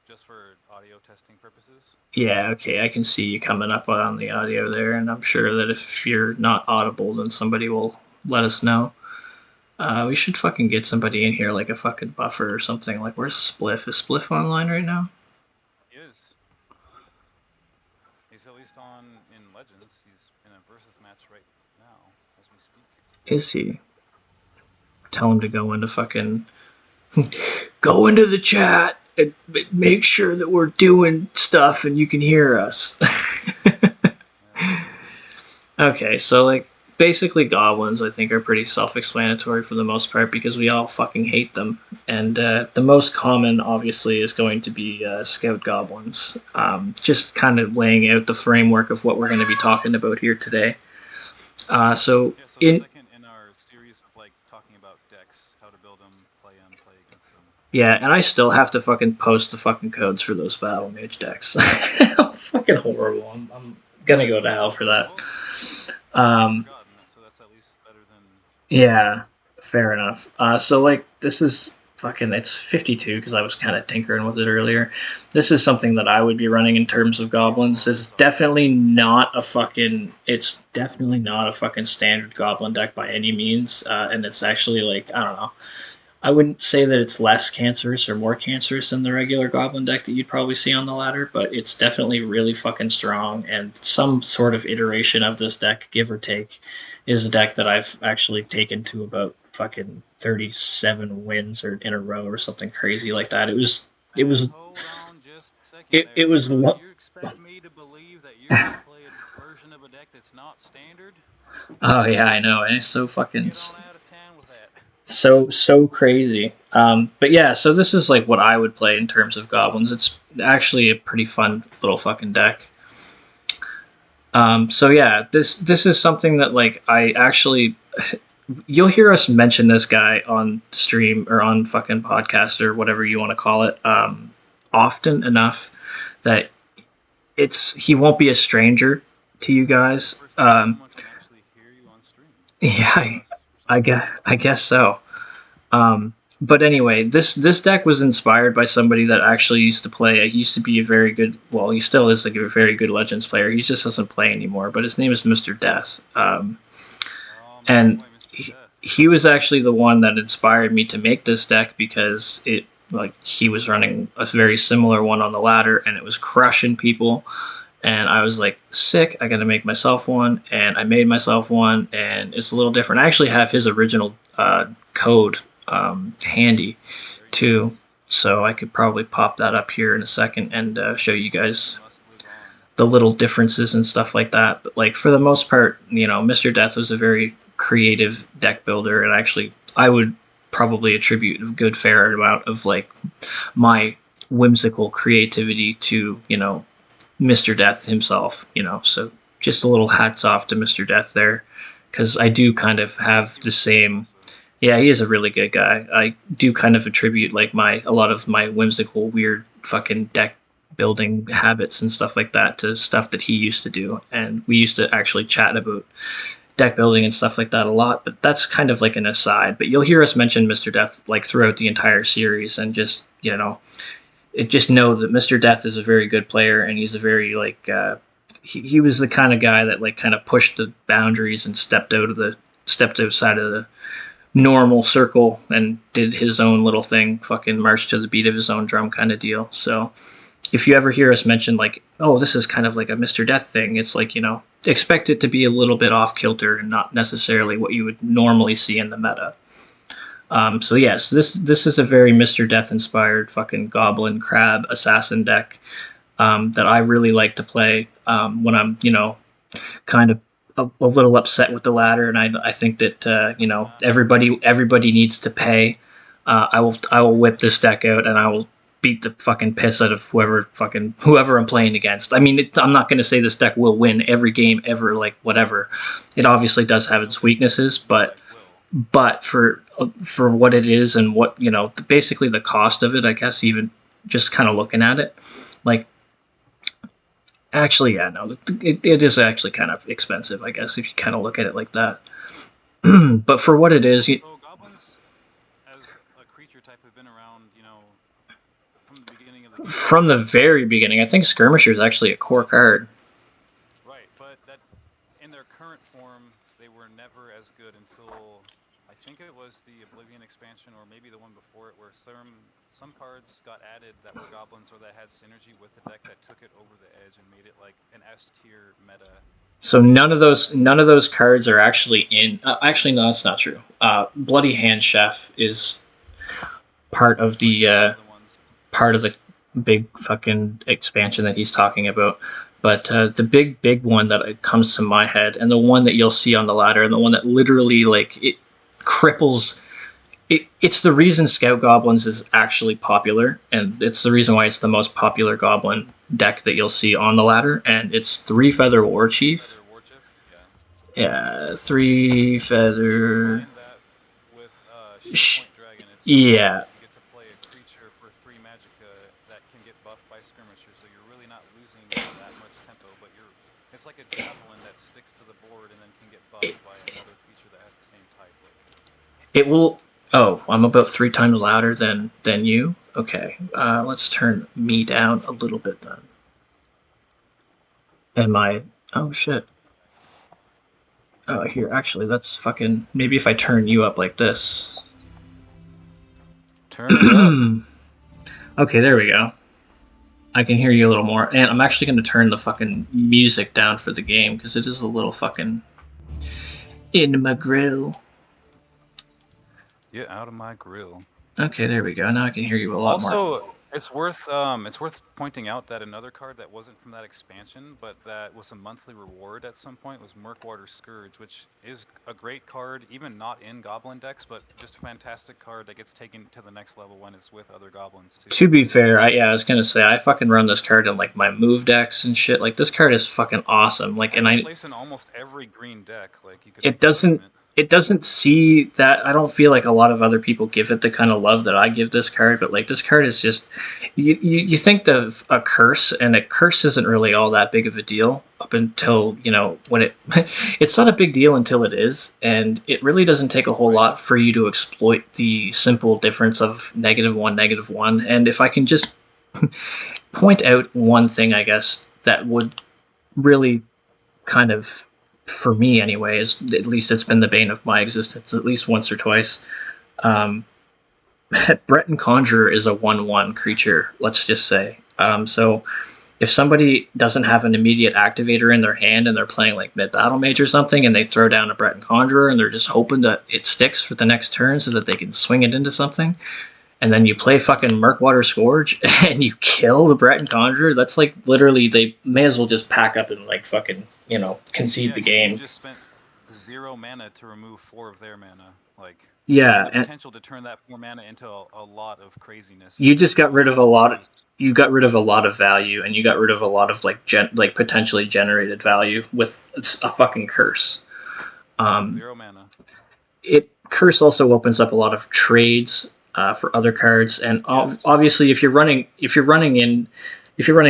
just for audio testing purposes. Yeah, okay, I can see you coming up on the audio there, and I'm sure that if you're not audible, then somebody will let us know. We should fucking get somebody in here, like a fucking buffer or something. Like, where's Spliff? Is Spliff online right now? He is. He's at least on in Legends. He's in a versus match right now as we speak. Is he? Tell him to go into fucking go into the chat and make sure that we're doing stuff and you can hear us. Let's see. Okay, so like basically goblins I think are pretty self-explanatory for the most part because we all fucking hate them, and the most common obviously is going to be scout goblins. Just kind of laying out the framework of what we're going to be talking about here today. So Yeah, so the in second in our series of like talking about decks, how to build them, play against them. Yeah, and I still have to fucking post the fucking codes for those battle mage decks. Fucking horrible. I'm gonna go to hell for that. Well, you haven't Um, forgotten, so that's at least better than yeah, fair enough. So like this is fucking it's 52 because I was kind of tinkering with it earlier. This is something that I would be running in terms of goblins. horrible It's stuff. definitely not a fucking. It's definitely not a fucking standard goblin deck by any means, and it's actually like I don't know. I wouldn't say that it's less cancerous or more cancerous than the regular Goblin deck that you'd probably see on the ladder, but it's definitely really fucking strong. And some sort of iteration of this deck, give or take, is a deck that I've actually taken to about fucking 37 wins or in a row or something crazy like that. It was, Hold on just a second it there, was. bro. You expect me to believe that you're gonna play a version of a deck that's not standard? Oh yeah, I know, and it's so fucking Get on out of town with that. so crazy. But yeah, so this is like what I would play in terms of goblins. It's actually a pretty fun little fucking deck. So yeah, this is something that like I actually you'll hear us mention this guy on stream or on fucking podcast or whatever you want to call it often enough that it's he won't be a stranger to you This is the guys. first time someone can actually hear you on stream. Yeah, Or us for some reason. I guess so. But anyway, this deck was inspired by somebody that actually used to play. He used to be a very good. Well, he still is like a very good Legends player. He just doesn't play anymore. But his name is Mr. Death, Oh, my and boy, Mr. he, Death. he was actually the one that inspired me to make this deck because it like he was running a very similar one on the ladder and it was crushing people. And I was like, sick, I gotta make myself one. And I made myself one, and it's a little different. I actually have his original code handy Very too. nice. So I could probably pop that up here in a second and show you We guys must live on. the little differences and stuff like that. But like for the most part, Mr. Death was a very creative deck builder, and actually, I would probably attribute a good fair amount of like my whimsical creativity to Mr. Death himself. So just a little hats off to Mr. Death there, because I do kind of have He the was pretty same. impressive. Yeah, he is a really good guy. I do kind of attribute like my a lot of my whimsical, weird, fucking deck building habits and stuff like that to stuff that he used to do, and we used to actually chat about deck building and stuff like that a lot. But that's kind of like an aside. But you'll hear us mention Mr. Death like throughout the entire series, and just know that Mr. Death is a very good player, and he's a very like he was the kind of guy that like kind of pushed the boundaries and stepped outside of the normal circle and did his own little thing, fucking marched to the beat of his own drum kind of deal. So if you ever hear us mention like, oh, this is kind of like a Mr. Death thing, it's like, expect it to be a little bit off kilter and not necessarily what you would normally see in the meta. So yes, this is a very Mr. Death inspired fucking goblin crab assassin deck that I really like to play when I'm kind of a little upset with the ladder, and I think that everybody needs to pay. I will whip this deck out, and I will beat the fucking piss out of whoever I'm playing against. I mean, I'm not going to say this deck will win every game ever, like whatever. It obviously does have its Nobody weaknesses, says but it will. for what it is and what basically the cost of it, I guess even just kind of looking at it, like actually, yeah, no, it is actually kind of expensive, I guess, if you kind of look at it like that. But for what it is, So goblins, as a creature type, have been around, from the beginning of the From the very beginning, I think Skirmisher is actually a core But card. right, but that in their current form, they were never as good until I think it was the Oblivion expansion or maybe the one before it, where some cards got added that were goblins or that had synergy with the deck that took it over the edge and made it like an S tier meta So none of those deck. cards are actually in. Actually, no, that's not true. Bloody Hand Chef is part of Right, the that's one of the ones. part of the big fucking expansion that he's talking about. But the big one that comes to my head, and the one that you'll see on the ladder, and the one that literally like it cripples. It's the reason Scout Goblins is actually popular, and it's the reason why it's the most popular Goblin deck that you'll see on the ladder. And it's Three Feather War Three Chief. Feather Warchief, yeah. Yeah, Three If you Feather. combine that with Shearpoint Dragon, it's Yeah, you get to play a creature for 3 magicka that can get buffed by Skirmisher, so you're really not losing that much tempo, but it's like a javelin that sticks to the board and then can get buffed by another creature that has the same type. Like it will. Oh, I'm about 3 times louder than you. Okay, let's turn me down a little bit then. Am I? Oh shit. Oh, here, actually, that's fucking. Maybe if I turn you up like this. turn it up. Okay, there we go. I can hear you a little more. And I'm actually going to turn the fucking music down for the game because it is a little fucking in my grill. Get out of my grill. Okay, there we go. Now I can hear you a lot more. Also, it's worth pointing out that another card that wasn't from that expansion, but that was a monthly reward at some point was Murkwater Scourge, which is a great card, even not in Goblin decks, but just a fantastic card that gets taken to the next level when it's with other goblins too. To be fair, I was gonna say I fucking run this card in like my move decks and shit. Like this card is fucking awesome. Like, Has and a I place in almost every green deck. Like you could it make the doesn't argument. it doesn't see that. I don't feel like a lot of other people give it the kind of love that I give this card, but like this card is just you think of a curse, and a curse isn't really all that big of a deal up until when it's not a big deal until it is, and it really doesn't take a whole Right. lot for you to exploit the simple difference of -1 -1. And if I can just point out one thing, I guess that would really kind of, for me anyways, at least it's been the bane of my existence at least once or twice. Um, Breton Conjurer is a 1/1 creature, let's just say. So if somebody doesn't have an immediate activator in their hand and they're playing like mid battle mage or something, and they throw down a Breton Conjurer and they're just hoping that it sticks for the next turn so that they can swing it into something, and then you play fucking Murkwater Scourge and you kill the Breton Conjurer, that's like literally they may as well just pack up and like fucking concede Yeah, the because you game. just spent 0 mana to remove 4 of their mana. Like you have Yeah, the and potential to turn that 4 mana into a lot of craziness you if just got you rid of a lot of use. you got rid of a lot of value, and you got rid of a lot of like potentially generated value with a fucking curse. Yeah, Um, 0 mana. it curse also opens up a lot of trades for other cards, and Yes. obviously if you're running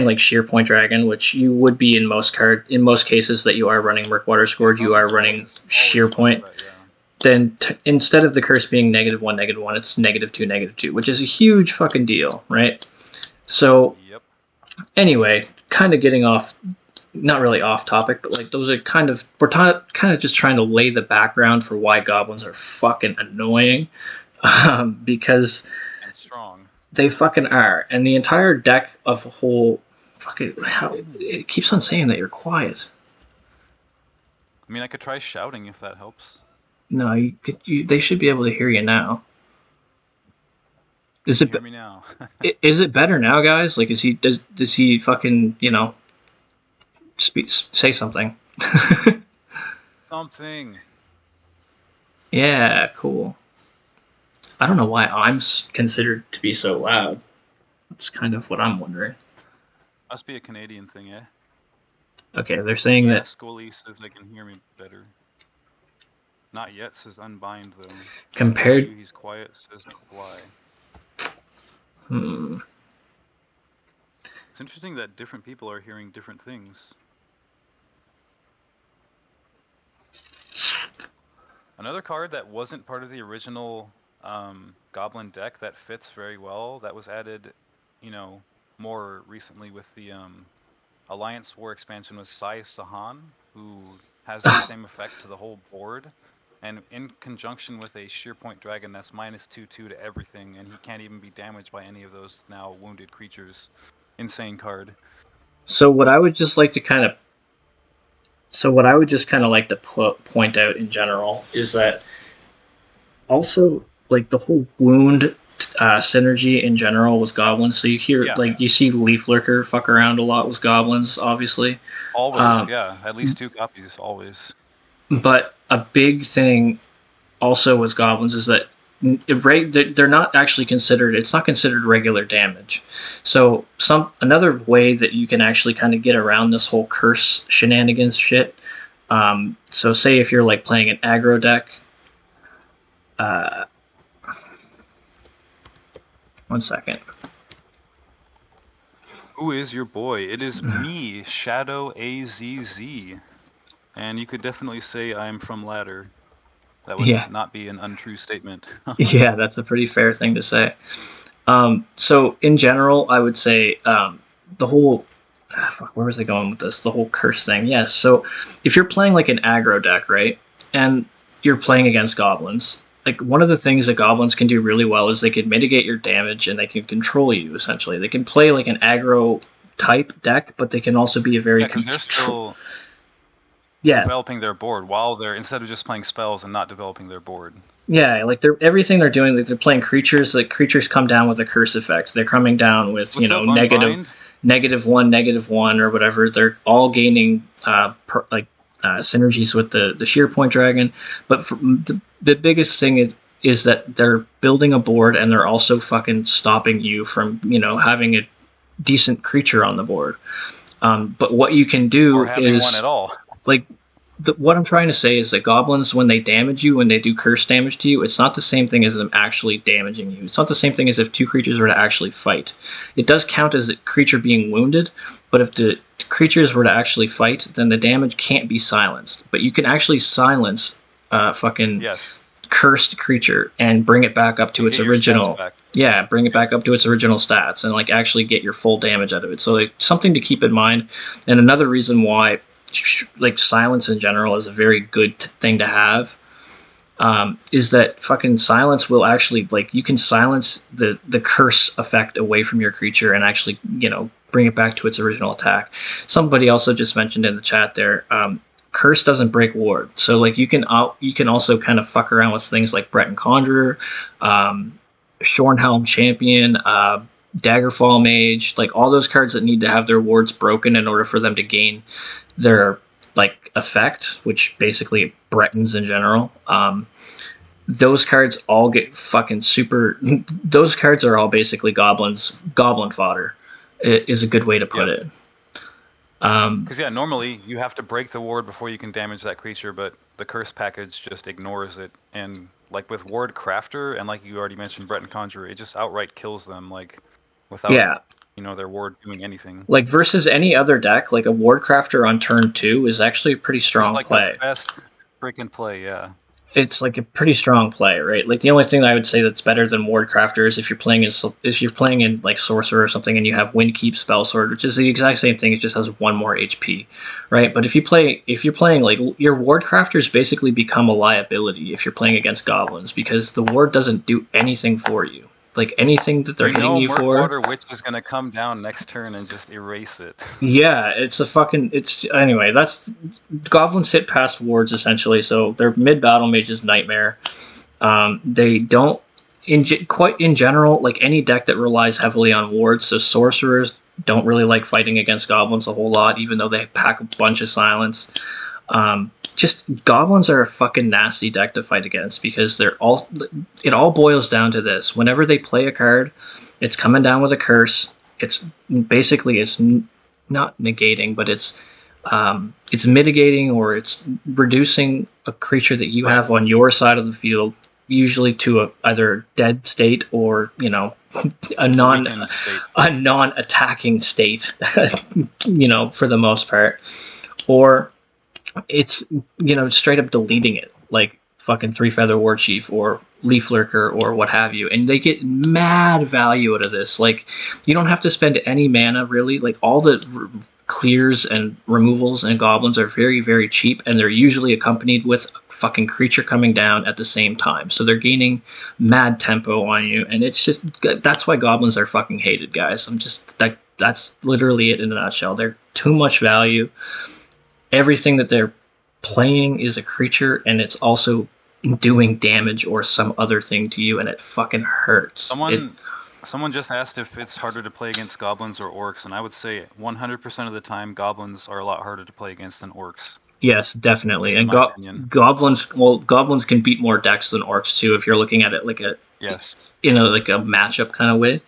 like Sheer Point Dragon, which you would be in most cases that you are running Murkwater Yeah, Scourge, you are Goblins running always Sheer force Point. that. Yeah. Then instead of the curse being -1 -1, it's -2 -2, which is a huge fucking deal, right? So Yep. anyway, kind of getting off, not really off topic, but like those are kind of kind of just trying to lay the background for why goblins are fucking annoying, because And strong. they fucking are, and the entire deck of a whole fucking how it keeps on saying that you're quiet. I mean, I could try shouting if that helps. No, they should be able to hear you now. Is Can you it hear me now? is it better now, guys? Like, does he fucking say something? Something. Yeah, cool. I don't know why I'm considered to be so loud. That's kind of what I'm wondering. Must be a Canadian thing, eh? Okay, they're saying Yeah, that Scully says they can hear me better. Not yet, says Unbind, though. Can't hear compared. you, he's quiet, says Fly. Hmm. It's interesting that different people are hearing different things. Another card that wasn't part of the original Goblin deck that fits very well, that was added, you know, more recently with the Alliance War expansion with Sai Sahan, who has the same effect to the whole board, and in conjunction with a Sheer Point Dragon that's -2/2 to everything, and he can't even be damaged by any of those now wounded creatures. Insane card. So what I would just like to kind of like to point out in general is that also like the whole wound synergy in general with goblins. So you hear you see Leaf Lurker fuck around a lot with goblins, obviously. Always, at least 2 copies, always. But a big thing also with goblins is that they're not actually considered. It's not considered regular damage. So another way that you can actually kind of get around this whole curse shenanigans shit. So say if you're like playing an aggro deck. One second. Who is your boy? It is me, Shadow AZZ. And you could definitely say I'm from Ladder. That would not be an untrue statement. Yeah, that's a pretty fair thing to say. So in general, I would say the whole... where was I going with this? The whole curse thing. Yes, so if you're playing like an aggro deck, right? And you're playing against goblins, like one of the things that goblins can do really well is they can mitigate your damage and they can control you, essentially. They can play like an aggro type deck, but they can also be a very because they're still developing their board while they're, instead of just playing spells and not developing their board. Yeah, like everything they're doing, like they're playing creatures. Like creatures come down with a curse effect. They're coming down with -1, -1, or whatever. They're all gaining synergies with the Sheer Point Dragon. But the biggest thing is that they're building a board and they're also fucking stopping you from having a decent creature on the board. But what you can do is one at all. Like what I'm trying to say is that goblins, when they damage you, when they do curse damage to you, it's not the same thing as them actually damaging you. It's not the same thing as if 2 creatures were to actually fight. It does count as a creature being wounded, but if the creatures were to actually fight, then the damage can't be silenced. But you can actually silence cursed creature and bring it back up to its original. Yeah, bring it back up to its original stats and like actually get your full damage out of it. So like, something to keep in mind. And another reason why like silence in general is a very good thing to have is that fucking silence will actually, like, you can silence the curse effect away from your creature and actually bring it back to its original attack. Somebody also just mentioned in the chat there, curse doesn't break ward, so like you can also kind of fuck around with things like Breton Conjurer, Shornhelm Champion, Daggerfall Mage, like all those cards that need to have their wards broken in order for them to gain their like effect, which basically Bretons in general. Those cards all get fucking super. Those cards are all basically goblin fodder. It is a good way to put it. Because normally you have to break the ward before you can damage that creature, but the curse package just ignores it. And like with Ward Crafter and like you already mentioned Breton Conjurer, it just outright kills them, like without their ward doing anything. Like versus any other deck, like a Ward Crafter on turn 2 is actually a pretty strong play. The best freaking play, yeah. It's like a pretty strong play, right? Like the only thing that I would say that's better than Ward Crafter is if you're playing in like Sorcerer or something and you have Windkeep Spellsword, which is the exact same thing. It just has 1 more HP, right? But if you're playing like your Ward Crafters basically become a liability if you're playing against goblins because the ward doesn't do anything for you. Like anything that they're hitting you for. Water Witch is gonna come down next turn and just erase it. Yeah, anyway. That's goblins hit past wards essentially, so their mid battle mage is nightmare. They don't in general, like any deck that relies heavily on wards. So sorcerers don't really like fighting against goblins a whole lot, even though they pack a bunch of silence. Just goblins are a fucking nasty deck to fight against because it all boils down to this. Whenever they play a card, it's coming down with a curse. It's not negating, but it's mitigating or it's reducing a creature that you have on your side of the field, usually to either dead state or a non-attacking state, for the most part, or it's straight up deleting it. Like fucking Three Feather War Chief or Leaf Lurker or what have you, and they get mad value out of this. Like, you don't have to spend any mana really. Like, all the clears and removals and goblins are very, very cheap, and they're usually accompanied with a fucking creature coming down at the same time. So they're gaining mad tempo on you, and it's just, that's why goblins are fucking hated, guys. That's literally it in a nutshell. They're too much value. Everything that they're playing is a creature, and it's also doing damage or some other thing to you, and it fucking hurts. Someone just asked if it's harder to play against goblins or orcs, and I would say 100% of the time goblins are a lot harder to play against than orcs. Yes, definitely. Just in And my opinion. goblins can beat more decks than orcs too, if you're looking at it like a Yes. like a matchup kind of way.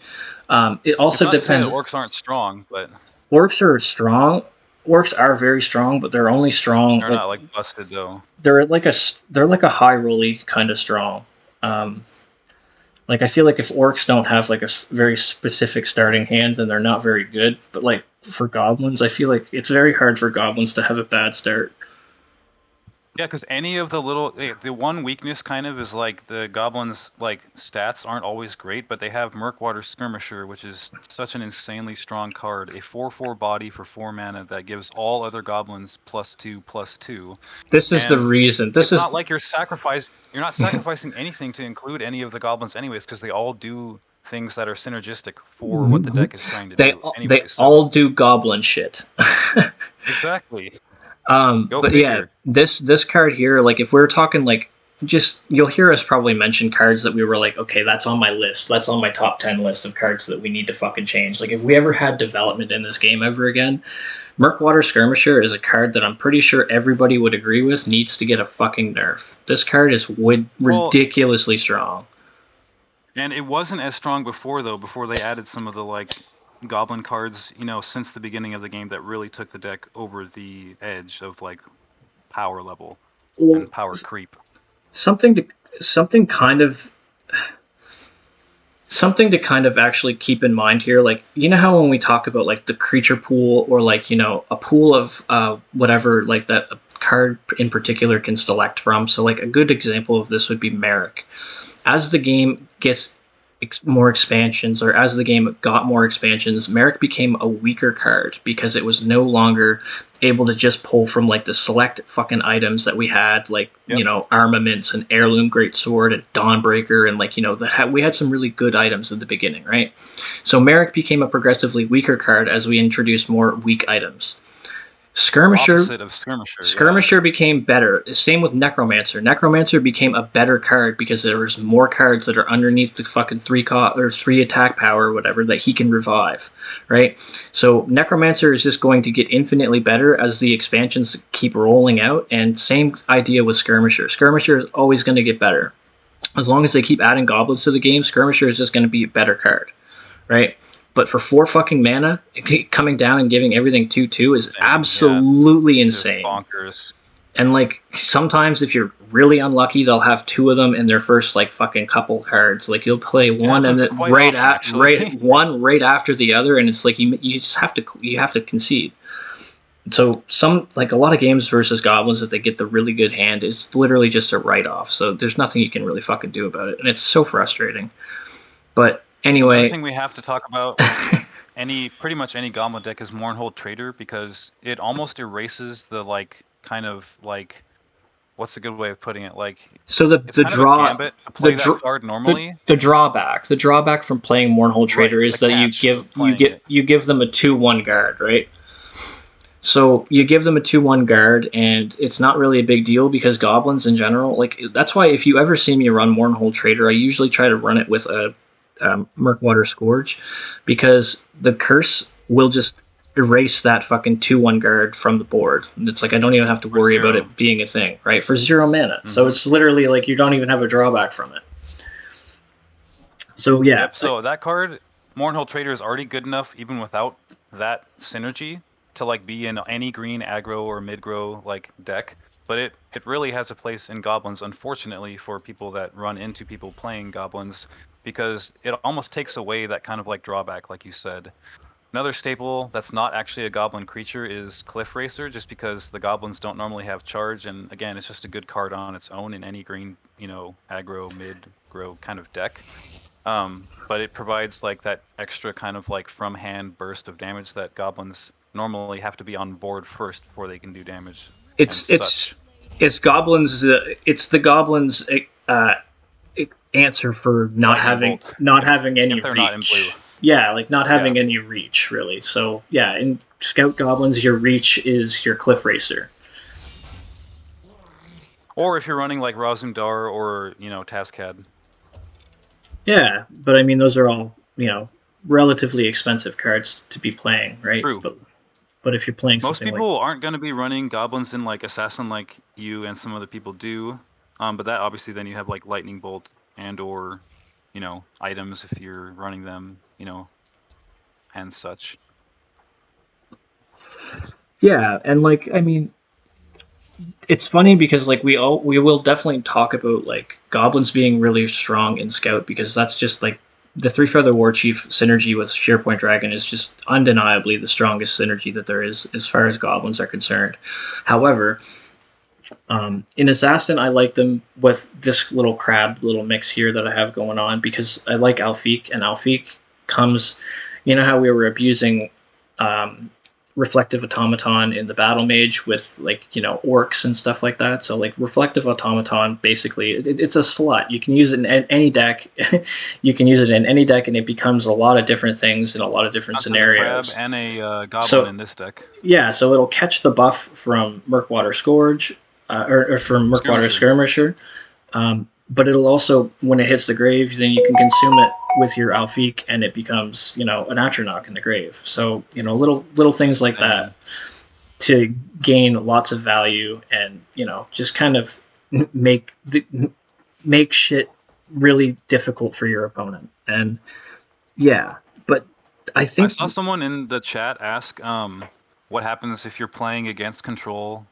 It also It's not to say depends. that orcs aren't strong, but Orcs are strong. Orcs are very strong, but they're only strong. they're not like busted though. They're like a high rolly kind of strong. Like, I feel like if orcs don't have like a very specific starting hand, then they're not very good. But like for goblins, I feel like it's very hard for goblins to have a bad start. Yeah, because any of the the one weakness kind of is like the goblins' like stats aren't always great, but they have Murkwater Skirmisher, which is such an insanely strong card. A 4/4 body for 4 mana that gives all other goblins +2/+2. This is the reason. It's not like you're not sacrificing anything to include any of the goblins anyways, because they all do things that are synergistic for what the deck is trying to do. Anyway, all do goblin shit. Exactly. But yeah, this card here, like, if we're talking like, just, you'll hear us probably mention cards that we were like, okay, that's on my list. That's on my top 10 list of cards that we need to fucking change. Like, if we ever had development in this game ever again, Murkwater Skirmisher is a card that I'm pretty sure everybody would agree with needs to get a fucking nerf. This card is ridiculously strong. And it wasn't as strong before, though, before they added some of the, like, goblin cards, since the beginning of the game that really took the deck over the edge of, like, power level and power creep. Something to kind of actually keep in mind here, like, how when we talk about like the creature pool, or like, a pool of whatever, like, that a card in particular can select from. So like a good example of this would be Merrick. As the game gets more expansions, or as the game got more expansions, Merrick became a weaker card because it was no longer able to just pull from like the select fucking items that we had, like, armaments and heirloom greatsword and dawnbreaker, and like, we had some really good items in the beginning, right? So Merrick became a progressively weaker card as we introduced more weak items. Skirmisher became better. Same with Necromancer. Necromancer became a better card because there was more cards that are underneath the fucking 3 attack power or whatever that he can revive, right? So Necromancer is just going to get infinitely better as the expansions keep rolling out, and same idea with Skirmisher. Skirmisher is always going to get better. As long as they keep adding goblins to the game, Skirmisher is just going to be a better card, right? But for 4 fucking mana, coming down and giving everything 2/2 is absolutely insane. Bonkers. And like, sometimes if you're really unlucky, they'll have 2 of them in their first like fucking couple cards. Like, you'll play one and then right after the other, and it's like you just have to concede. So a lot of games versus goblins, if they get the really good hand, it's literally just a write-off. So there's nothing you can really fucking do about it, and it's so frustrating. But anyway, I think we have to talk about pretty much any goblin deck is Mournhold Trader, because it almost erases the kind of what's a good way of putting it? Like, so the gambit to play that card normally. The drawback from playing Mournhold Trader is that you give them a 2/1 guard, right? So you give them a 2/1 guard, and it's not really a big deal because goblins in general, like, that's why if you ever see me run Mournhold Trader, I usually try to run it with a Murkwater Scourge, because the curse will just erase that fucking 2/1 guard from the board. And it's like, I don't even have to worry about it being a thing, right? For 0 mana. So it's literally like you don't even have a drawback from it. So yeah. Yep, so that card, Mournhold Trader, is already good enough even without that synergy to like be in any green aggro or mid-grow like deck. But it really has a place in goblins, unfortunately, for people that run into people playing goblins, because it almost takes away that kind of like drawback, like you said. Another staple that's not actually a goblin creature is Cliff Racer, just because the goblins don't normally have charge, and again, it's just a good card on its own in any green, aggro, mid-grow kind of deck. But it provides like that extra kind of like from hand burst of damage that goblins normally have to be on board first before they can do damage and It's it's such. it's goblins. It's the goblins' uh, answer for Lightning Bolt, not having any if they're not in blue. reach. Yeah, like not Yeah. having any reach really. So yeah, in Scout Goblins, your reach is your Cliff Racer. Or if you're running like Razumdar or, Tazcad. Yeah, but I mean those are all relatively expensive cards to be playing, right? True. But if you're playing Most something like people aren't going to be running goblins in like assassin like you and some other people do. But that obviously then you have like lightning bolt and or, items if you're running them, and such. yeah, and like I mean it's funny because like we will definitely talk about like goblins being really strong in Scout because that's just like the Three Feather War Chief synergy with Shearpoint Dragon is just undeniably the strongest synergy that there is as far as goblins are concerned. However, in Assassin, I like them with this little crab little mix here that I have going on because I like Alfiq, and Alfiq comes. You know how we were abusing um, reflective automaton in the battle mage with like orcs and stuff like that. So like reflective automaton, basically, it's a slut. You can use it in any deck. You can use it in any deck, and it becomes a lot of different things in a lot of different Got to the crab scenarios. and a goblin So in this deck. yeah, so it'll catch the buff from Murkwater Scourge, or from Murkwater Skirmisher. Skirmisher. But it'll also, when it hits the grave, then you can consume it with your Alfiq, and it becomes, an Atronach in the grave. So, little things like that Dang. to gain lots of value, and just kind of make make shit really difficult for your opponent. And yeah, but I I think saw someone in the chat ask what happens if you're playing against control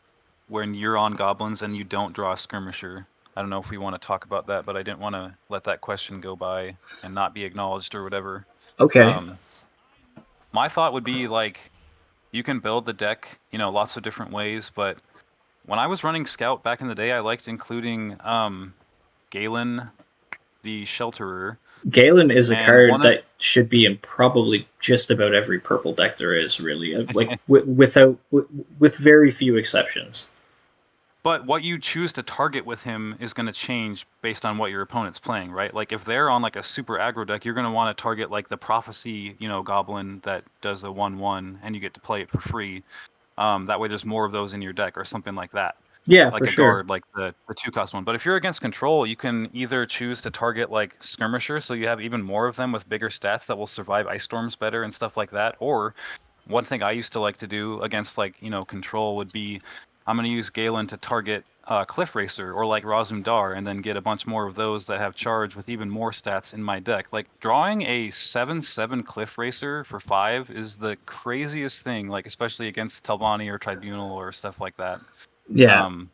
when you're on goblins and you don't draw a skirmisher. I don't know if we want to talk about that, but I didn't want to let that question go by and not be acknowledged or whatever. okay, Um, my thought would be like you can build the deck, lots of different ways, but when I was running Scout back in the day, I liked including Galen the Shelterer Galen is a and card one of that should be in probably just about every purple deck there is, really. Like without with very few exceptions. But what you choose to target with him is going to change based on what your opponent's playing, right? Like if they're on like a super aggro deck, you're going to want to target like the Prophecy, goblin that does a 1/1 and you get to play it for free. That way there's more of those in your deck or something like that. Yeah, for Like a sure. guard, like the 2-cost one. But if you're against control, you can either choose to target like skirmishers, so you have even more of them with bigger stats that will survive ice storms better and stuff like that. Or one thing I used to like to do against like control would be I'm going to use Galen to target Cliff Racer or like Razumdar and then get a bunch more of those that have charge with even more stats in my deck. Like drawing a 7/7 Cliff Racer for 5 is the craziest thing, like especially against Telvanni or Tribunal or stuff like that. Yeah. Um,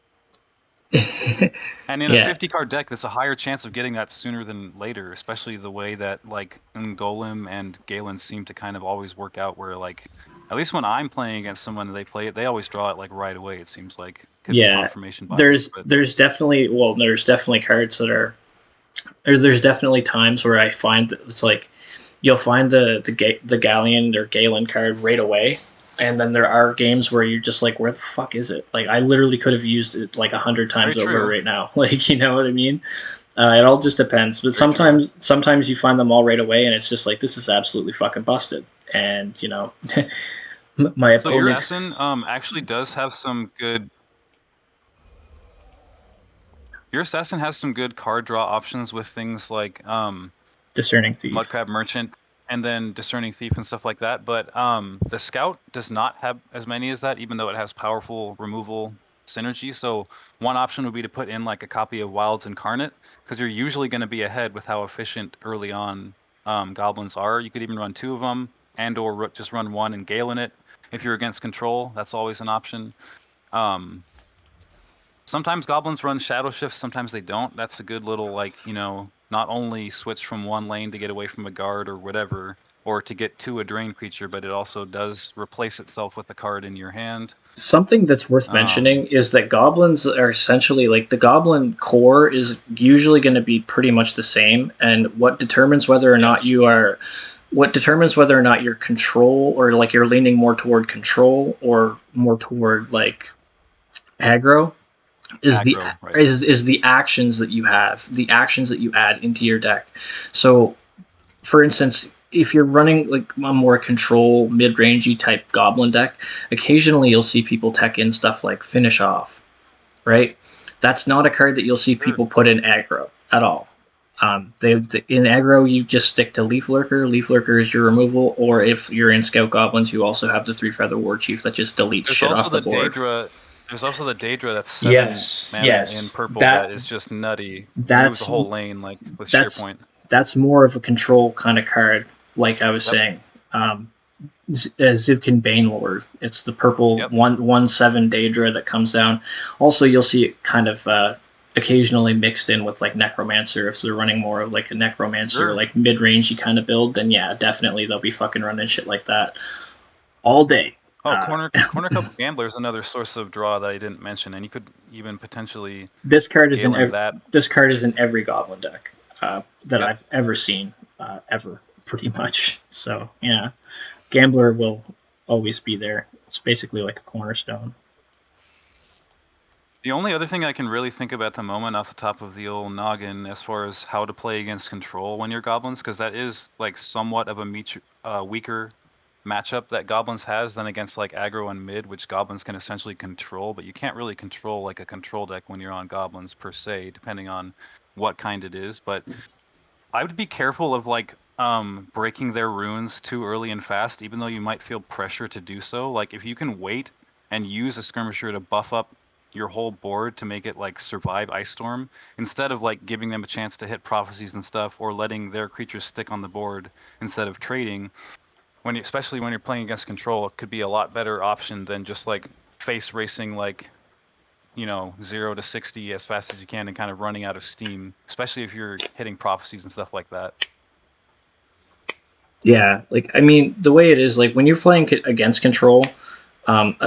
and in a Yeah. 50 card deck, there's a higher chance of getting that sooner than later, especially the way that like Golem and Galen seem to kind of always work out where like at least when I'm playing against someone they play it, they always draw it like right away, it seems like. Could be Yeah. confirmation bias, There's but there's definitely there's definitely cards that are there's definitely times where I find that it's like you'll find the Galleon or Galen card right away, and then there are games where you're just like, where the fuck is it? Like I literally could have used it like 100 very times over true. right now. Like you know what I mean? It all just depends. But Very true. sometimes you find them all right away, and it's just like this is absolutely fucking busted. And my So your opponent Essen actually does have some good your assassin has some good card draw options with things like discerning thief. Mudcrab Merchant, and then Discerning Thief and stuff like that. But the Scout does not have as many as that, even though it has powerful removal synergy. So one option would be to put in like a copy of Wild's Incarnate, because you're usually going to be ahead with how efficient early on goblins are. You could even run 2 of them, and or just run 1 and Galen it. If you're against control, that's always an option. Sometimes goblins run Shadow Shift, sometimes they don't. That's a good little like, not only switch from one lane to get away from a guard or whatever, or to get to a drain creature, but it also does replace itself with a card in your hand. Something that's worth mentioning is that goblins are essentially like the goblin core is usually going to be pretty much the same, and what determines whether or not Yes. you are what determines whether or not you're control or like you're leaning more toward control or more toward like aggro is the Aggro, right. is the actions that you have, the actions that you add into your deck. So for instance, if you're running like a more control mid-rangey type goblin deck, occasionally you'll see people tech in stuff like finish off, right? That's not a card that you'll see Sure. people put in aggro at all. In aggro, you just stick to Leaf Lurker. Leaf Lurker is your removal, or if you're in Scout Goblins, you also have the 3 Feather War Chief that just deletes There's shit also off the the board. Daedra. There's also the Daedra that's 7 Yes, mana in yes, purple that is just nutty. Moves a that's whole lane like with sheer that's point. that's more of a control kind of card, like I was Yep. saying. Zivkin Banelord. It's the purple Yep. 1/7 Daedra that comes down. Also, you'll see it kind of occasionally mixed in with like Necromancer. If they're running more of like a Necromancer, Sure. like mid-rangey kind of build, then yeah, definitely they'll be fucking running shit like that all day. Oh, corner couple gambler is another source of draw that I didn't mention, and you could even potentially This card is in Galen that. this card is in every Goblin deck that Yep. I've ever seen, ever pretty much. So yeah, Gambler will always be there. It's basically like a cornerstone. The only other thing I can really think of at the moment off the top of the old noggin as far as how to play against control when you're goblins, because that is like somewhat of a weaker matchup that goblins has than against like aggro and mid, which goblins can essentially control, but you can't really control like a control deck when you're on goblins per se, depending on what kind it is. But I would be careful of like breaking their runes too early and fast, even though you might feel pressure to do so. Like if you can wait and use a skirmisher to buff up your whole board to make it like survive Ice Storm, instead of like giving them a chance to hit prophecies and stuff, or letting their creatures stick on the board instead of trading, especially when you're playing against control, it could be a lot better option than just like face racing like 0 to 60 as fast as you can and kind of running out of steam, especially if you're hitting prophecies and stuff like that. Yeah, like I mean, the way it is, like when you're playing against control,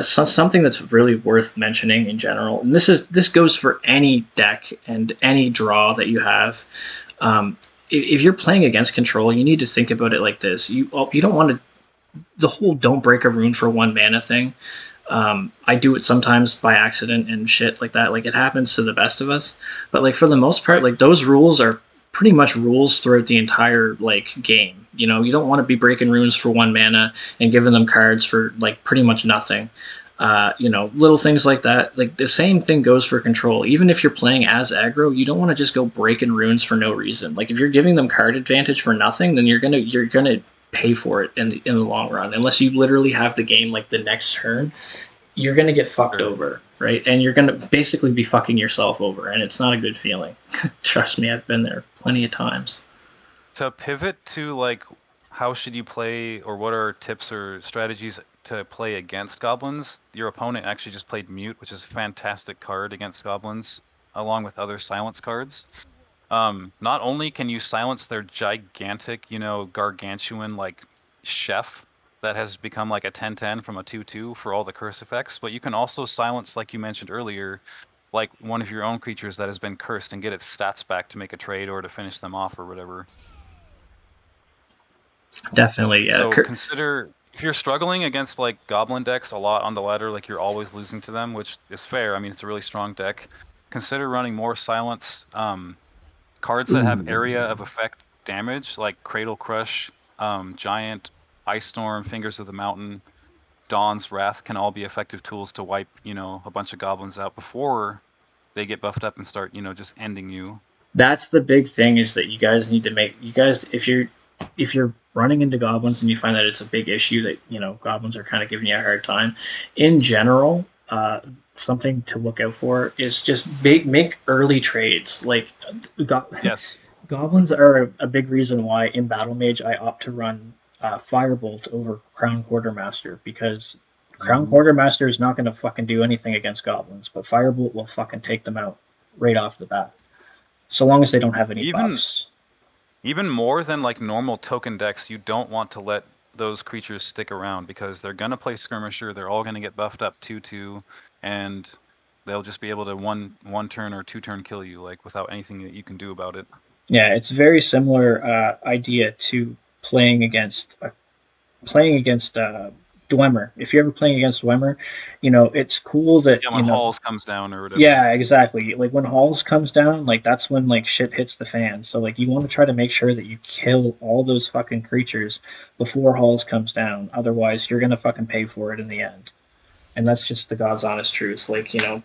something that's really worth mentioning in general, and this goes for any deck and any draw that you have. If you're playing against control, you need to think about it like this: you don't want to the whole "don't break a rune for 1 mana" thing. I do it sometimes by accident and shit like that. Like it happens to the best of us, but like for the most part, like those rules are pretty much rules throughout the entire like game. You don't want to be breaking runes for 1 mana and giving them cards for like pretty much nothing. Little things like that. Like the same thing goes for control. Even if you're playing as aggro, you don't want to just go breaking runes for no reason. Like if you're giving them card advantage for nothing, then you're gonna pay for it in the long run. Unless you literally have the game like the next turn, you're gonna get fucked over, right? And you're gonna basically be fucking yourself over, and it's not a good feeling. Trust me, I've been there plenty of times. To pivot to like how should you play, or what are tips or strategies to play against goblins, your opponent actually just played Mute, which is a fantastic card against goblins, along with other silence cards. Not only can you silence their gigantic, gargantuan like chef that has become like a 10/10 from a 2/2 for all the curse effects, but you can also silence, like you mentioned earlier, like one of your own creatures that has been cursed and get its stats back to make a trade or to finish them off or whatever. Definitely, yeah. So consider, if you're struggling against like goblin decks a lot on the ladder, like you're always losing to them, which is fair. I mean, it's a really strong deck. Consider running more silence cards that have area of effect damage, like Cradle Crush, Giant, Ice Storm, Fingers of the Mountain, Dawn's Wrath can all be effective tools to wipe, a bunch of goblins out before they get buffed up and start, just ending you. That's the big thing, is that you guys need to make if you're running into goblins and you find that it's a big issue that goblins are kind of giving you a hard time. In general, something to look out for is just make early trades. Like, Yes. goblins are a big reason why in Battle Mage I opt to run Firebolt over Crown Quartermaster, because Crown Quartermaster is not going to fucking do anything against goblins, but Firebolt will fucking take them out right off the bat, so long as they don't have any buffs. Even more than like normal token decks, you don't want to let those creatures stick around because they're gonna play skirmisher. They're all gonna get buffed up 2/2, and they'll just be able to one turn or 2 turn kill you like without anything that you can do about it. Yeah, it's very similar idea to playing against Dwemer. If you're ever playing against Dwemer, it's cool that Yeah, when Halls comes down or whatever. Yeah, exactly. Like when Halls comes down, like that's when like shit hits the fan. So like you want to try to make sure that you kill all those fucking creatures before Halls comes down. Otherwise, you're gonna fucking pay for it in the end. And that's just the God's honest truth. Like, you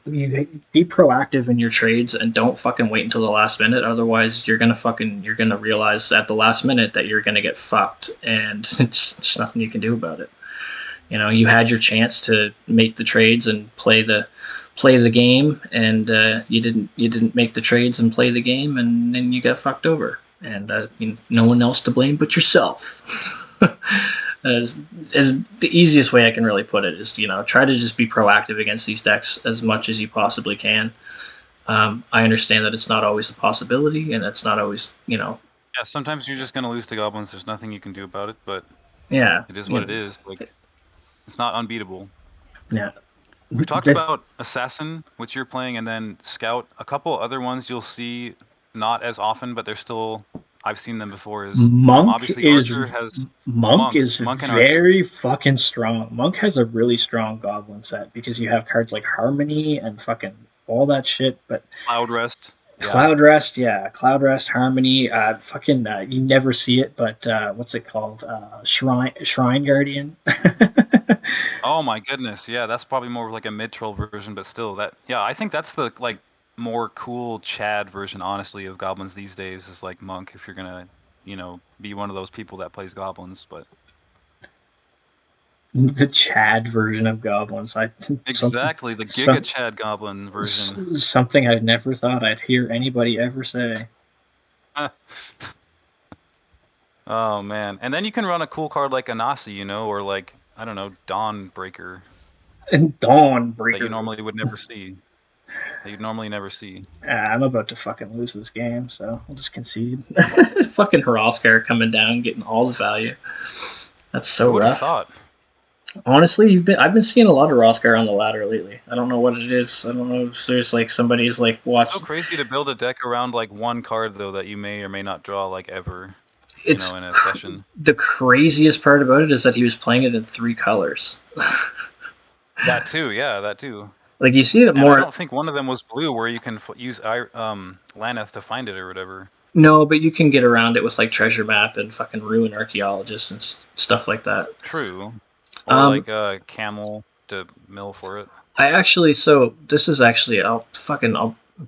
be proactive in your trades and don't fucking wait until the last minute. Otherwise, you're gonna realize at the last minute that you're gonna get fucked, and it's just nothing you can do about it. You had your chance to make the trades and play the game, and you didn't make the trades and play the game, and then you got fucked over. And no one else to blame but yourself. as the easiest way I can really put it is, try to just be proactive against these decks as much as you possibly can. I understand that it's not always a possibility, and it's not always, Yeah, sometimes you're just gonna lose to goblins. There's nothing you can do about it, but yeah, it is what it is. Like, it's not unbeatable. Yeah. We talked about Assassin, which you're playing, and then Scout. A couple other ones you'll see not as often, but they're still, I've seen them before. Obviously Archer has Monk is Monk and very fucking strong. Monk has a really strong goblin set because you have cards like Harmony and fucking all that shit. But Cloud Rest. Cloud Rest, Harmony, you never see it, but what's it called? Shrine Guardian. Oh my goodness, yeah, that's probably more of like a mid-troll version, but still, I think that's the like more cool Chad version, honestly, of goblins these days is like Monk, if you're gonna, be one of those people that plays goblins, but the Chad version of goblins. Exactly, the Giga Chad goblin version. Something I never thought I'd hear anybody ever say. Oh man, and then you can run a cool card like Anasi, or like, I don't know, Dawnbreaker. Dawnbreaker. That you normally would never see. That you'd normally never see. I'm about to fucking lose this game, so I'll just concede. Fucking Hrothgar coming down, getting all the value. That's so rough. Thought? Honestly, I've been seeing a lot of Hrothgar on the ladder lately. I don't know what it is. I don't know if there's like somebody's like watching. It's so crazy to build a deck around like one card though that you may or may not draw like ever. It's in a session. The craziest part about it is that he was playing it in 3 colors. That too. Like you see it more. I don't think one of them was blue, where you can use Laneth to find it or whatever. No, but you can get around it with like Treasure Map and fucking Ruin Archaeologist and stuff like that. True. Or like Camel to mill for it. I'll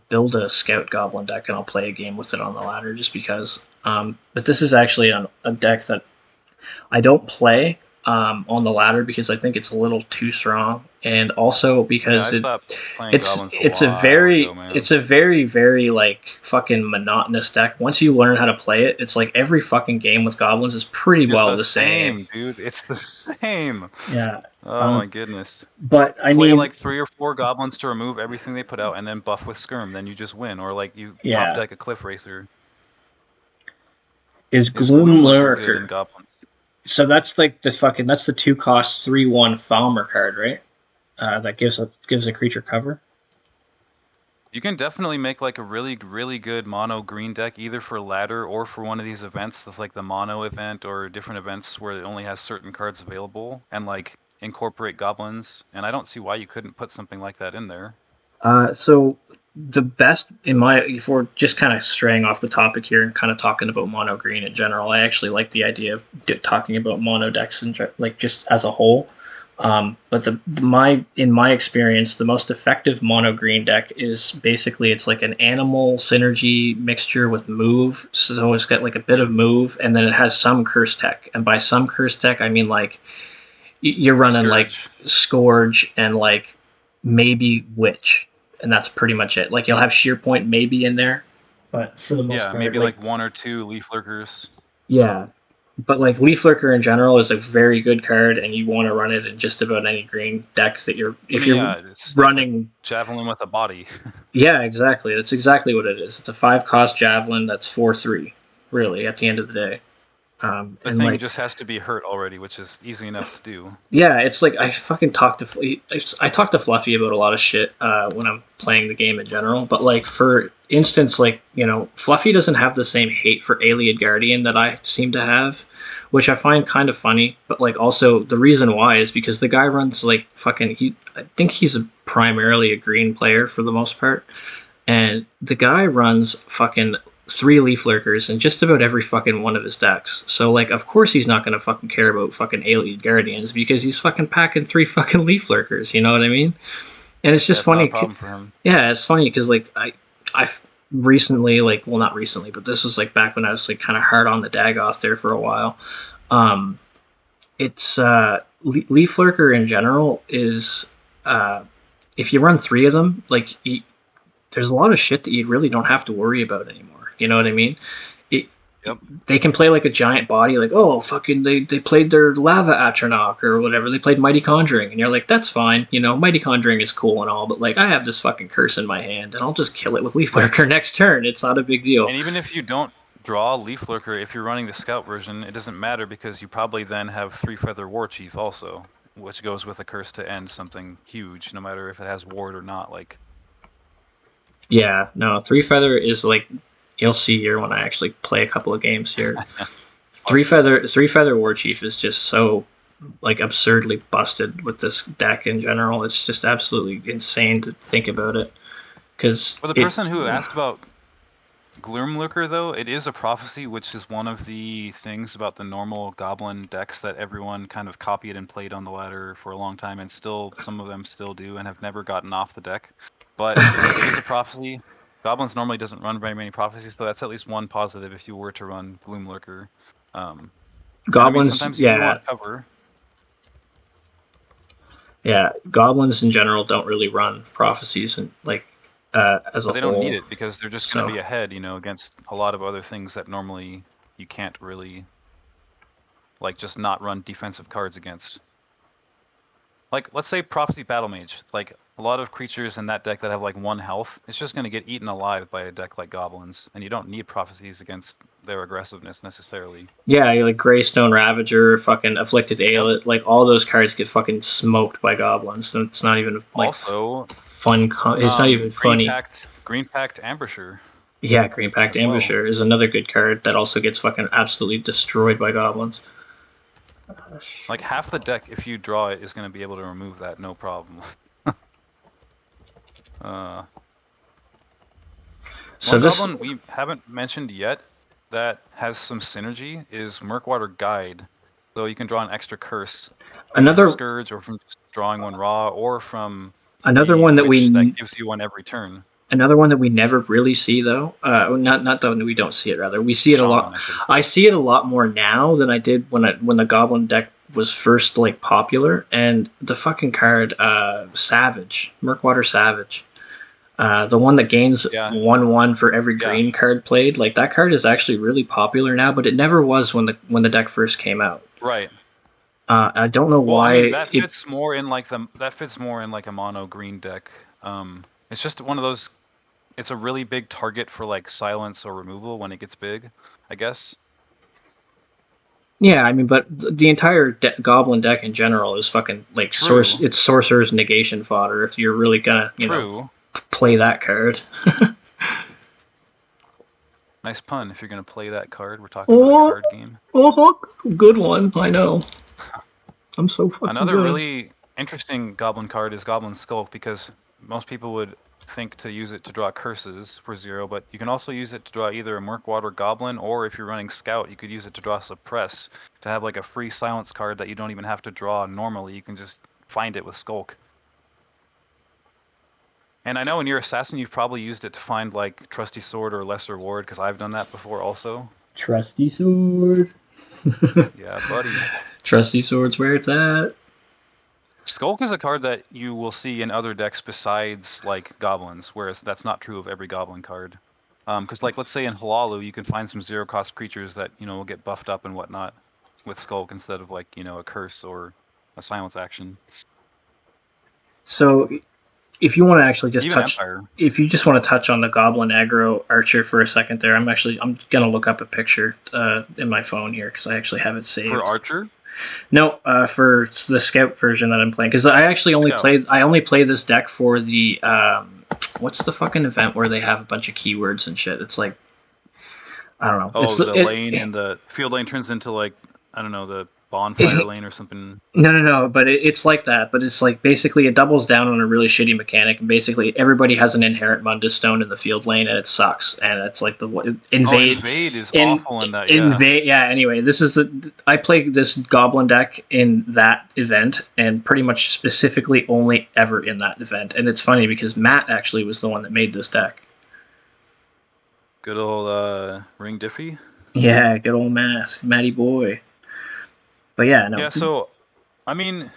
build a Scout Goblin deck and I'll play a game with it on the ladder just because. But this is actually a deck that I don't play on the ladder because I think it's a little too strong, and also because it's a very very like fucking monotonous deck. Once you learn how to play it, it's like every fucking game with goblins is pretty well the same, dude. It's the same. Yeah. Oh my goodness. But I play mean, like 3 or 4 goblins to remove everything they put out, and then buff with Skirm. Then you just win, or like you top deck a Cliff Racer. Is Gloom Lurker. So that's like that's the 2-cost 3/1 Falmer card, right? That gives a creature cover. You can definitely make like a really, really good mono green deck, either for ladder or for one of these events that's like the mono event or different events where it only has certain cards available, and like incorporate goblins. And I don't see why you couldn't put something like that in there. So the best if we're just kind of straying off the topic here and kind of talking about mono green in general, I actually like the idea of talking about mono decks and like just as a whole. But in my experience, the most effective mono green deck is basically it's like an animal synergy mixture with move. So it's got like a bit of move, and then it has some curse tech. And by some curse tech, I mean like you're running like Scourge and like maybe Witch. And that's pretty much it. Like you'll have Sheer Point maybe in there, but for the most part, maybe like 1 or 2 Leaf Lurkers. Yeah, but like Leaf Lurker in general is a very good card, and you want to run it in just about any green deck that you're running. Like Javelin with a body. Yeah, exactly. That's exactly what it is. It's a 5-cost Javelin that's 4/3, really, at the end of the day. The And thing like, just has to be hurt already, which is easy enough to do. yeah, it's like I fucking I talk to Fluffy about a lot of shit when I'm playing the game in general. But like for instance, like Fluffy doesn't have the same hate for Alien Guardian that I seem to have, which I find kind of funny. But like also the reason why is because the guy runs like fucking he. I think he's primarily a green player for the most part, and the guy runs fucking three leaf lurkers in just about every fucking one of his decks. So like, of course he's not gonna fucking care about fucking alien guardians because he's fucking packing three fucking leaf lurkers. You know what I mean? And it's Yeah, just it's not a funny. problem for him. Yeah, it's funny because like I recently like well not recently but this was like back when I was like kind of hard on the Dagoth there for a while. Um, it's leaf lurker in general is if you run three of them like there's a lot of shit that you really don't have to worry about anymore. You know what I mean? It, Yep. they can play like a giant body, like, oh, fucking, they played their Lava Atronach or whatever. They played Mighty Conjuring. And you're like, that's fine. Mighty Conjuring is cool and all, but like, I have this fucking curse in my hand and I'll just kill it with Leaf Lurker next turn. It's not a big deal. And even if you don't draw Leaf Lurker, if you're running the Scout version, it doesn't matter because you probably then have Three Feather War Chief also, which goes with a curse to end something huge, no matter if it has ward or not. Like, Yeah, no, Three Feather is like, you'll see here when I actually play a couple of games here. Three Feather War Chief is just so like absurdly busted with this deck in general. It's just absolutely insane to think about it. Because for the person who asked about Gloomlurker, though, it is a prophecy, which is one of the things about the normal Goblin decks that everyone kind of copied and played on the ladder for a long time, and still some of them still do and have never gotten off the deck. But it is a prophecy. Goblins normally doesn't run very many prophecies, but that's at least one positive if you were to run Gloomlurker. Goblins, sometimes you do yeah, want cover. yeah, goblins in general don't really run prophecies and like as a But they whole. don't need it because they're just going So to be ahead, against a lot of other things that normally you can't really, like, just not run defensive cards against. Like, let's say Prophecy Battle Mage. Like, a lot of creatures in that deck that have, like, 1 health, it's just going to get eaten alive by a deck like Goblins. And you don't need Prophecies against their aggressiveness, necessarily. yeah, like Greystone Ravager, fucking Afflicted Aeolate, Yep. like all those cards get fucking smoked by goblins. So it's not even like Also, fun. It's not even funny. Green Pact Ambusher. Yeah, Green Pact Ambusher is another good card that also gets fucking absolutely destroyed by goblins. Like, half the deck, if you draw it, is going to be able to remove that, no problem. So one this goblin we haven't mentioned yet that has some synergy is Murkwater Guide. So you can draw an extra curse another from Scourge, or from just drawing one raw, or from another the one that witch that gives you one every turn. another one that we never really see though. Not that we don't see it. Rather, we see it a lot. I see it a lot more now than I did when the Goblin deck was first like popular. And the fucking card, Savage, Murkwater Savage, the one that gains 1/1 for every green card played. Like that card is actually really popular now, but it never was when the deck first came out. Right. I don't know why. I mean, that fits more in like a mono green deck. It's just one of those. It's a really big target for like silence or removal when it gets big, I guess. Yeah, I mean, but the entire Goblin deck in general is fucking like it's Sorcerer's negation fodder if you're really gonna play that card. Nice pun. If you're gonna play that card, we're talking about a card game. Oh, good one. I know. I'm so fucking Another good. really interesting Goblin card is Goblin Skulk, because most people would think to use it to draw curses for 0, but you can also use it to draw either a Murkwater Goblin, or if you're running Scout, you could use it to draw Suppress, to have like a free silence card that you don't even have to draw normally. You can just find it with Skulk. And I know in your Assassin you've probably used it to find like Trusty Sword or Lesser Ward, because I've done that before also. Trusty Sword. Yeah, buddy. Trusty Sword's where it's at. Skulk is a card that you will see in other decks besides like Goblins, whereas that's not true of every Goblin card. Because like let's say in Halalu you can find some 0-cost creatures that will get buffed up and whatnot with Skulk instead of like a curse or a silence action. So if you want to actually just Even touch, Empire. if you just want to touch on the Goblin aggro archer for a second there, I'm gonna look up a picture in my phone here because I actually have it saved. For Archer? No, for the Scout version that I'm playing, because I actually only play this deck for the what's the fucking event where they have a bunch of keywords and shit. It's like, I don't know. Oh, the lane and the field lane turns into like, I don't know, the bonfire lane or something. No, but it's like that. But it's like basically it doubles down on a really shitty mechanic, and basically everybody has an inherent Mundus Stone in the field lane, and it sucks. And it's like the invade. Oh, invade is awful in that. Yeah. Invade. Yeah. Anyway, I played this Goblin deck in that event, and pretty much specifically only ever in that event. And it's funny because Matt actually was the one that made this deck. Good old Ring Diffie. Yeah, good old Matty boy. But yeah, no. Yeah, so, I mean,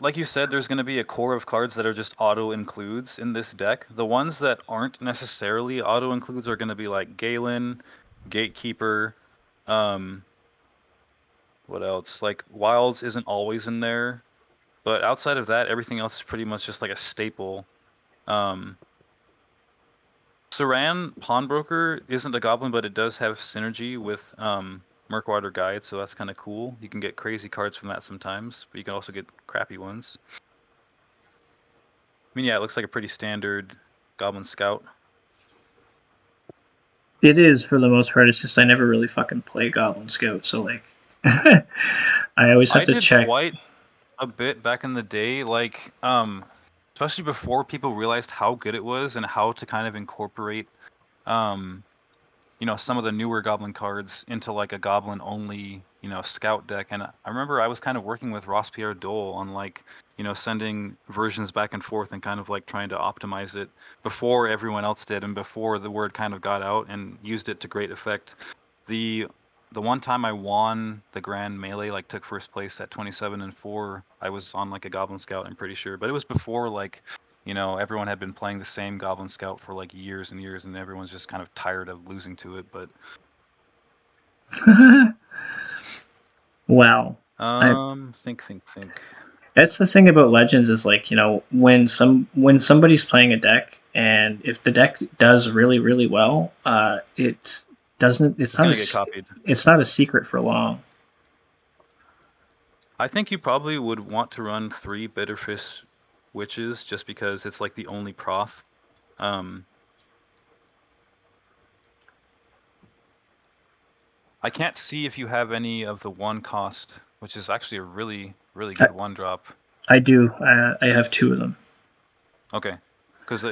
like you said, there's going to be a core of cards that are just auto-includes in this deck. The ones that aren't necessarily auto-includes are going to be like Galen, Gatekeeper, what else? Like, Wilds isn't always in there, but outside of that, everything else is pretty much just like a staple. Saran Pawnbroker isn't a goblin, but it does have synergy with Murkwater Guide, so that's kind of cool. You can get crazy cards from that sometimes, but you can also get crappy ones. I mean, yeah, it looks like a pretty standard Goblin Scout. It is, for the most part. It's just I never really fucking play Goblin Scout, so like I always have to check. I did quite a bit back in the day, like especially before people realized how good it was and how to kind of incorporate you know, some of the newer Goblin cards into like a Goblin only, you know, Scout deck. And I remember I was kind of working with Ross Pierre Dole on like, you know, sending versions back and forth and kind of like trying to optimize it before everyone else did and before the word kind of got out, and used it to great effect. The one time I won the Grand Melee, like took first place at 27-4, I was on like a Goblin Scout, I'm pretty sure. But it was before like, you know, everyone had been playing the same Goblin Scout for like years and years, and everyone's just kind of tired of losing to it. But Wow. think. That's the thing about Legends is like, you know, when somebody's playing a deck, and if the deck does really, really well, it's not gonna get copied. It's not a secret for long. I think you probably would want to run 3 Bitterfish Witches just because it's like the only prof. I can't see if you have any of the 1 cost, which is actually a really, really good 1-drop. I do. I have 2 of them. Okay, because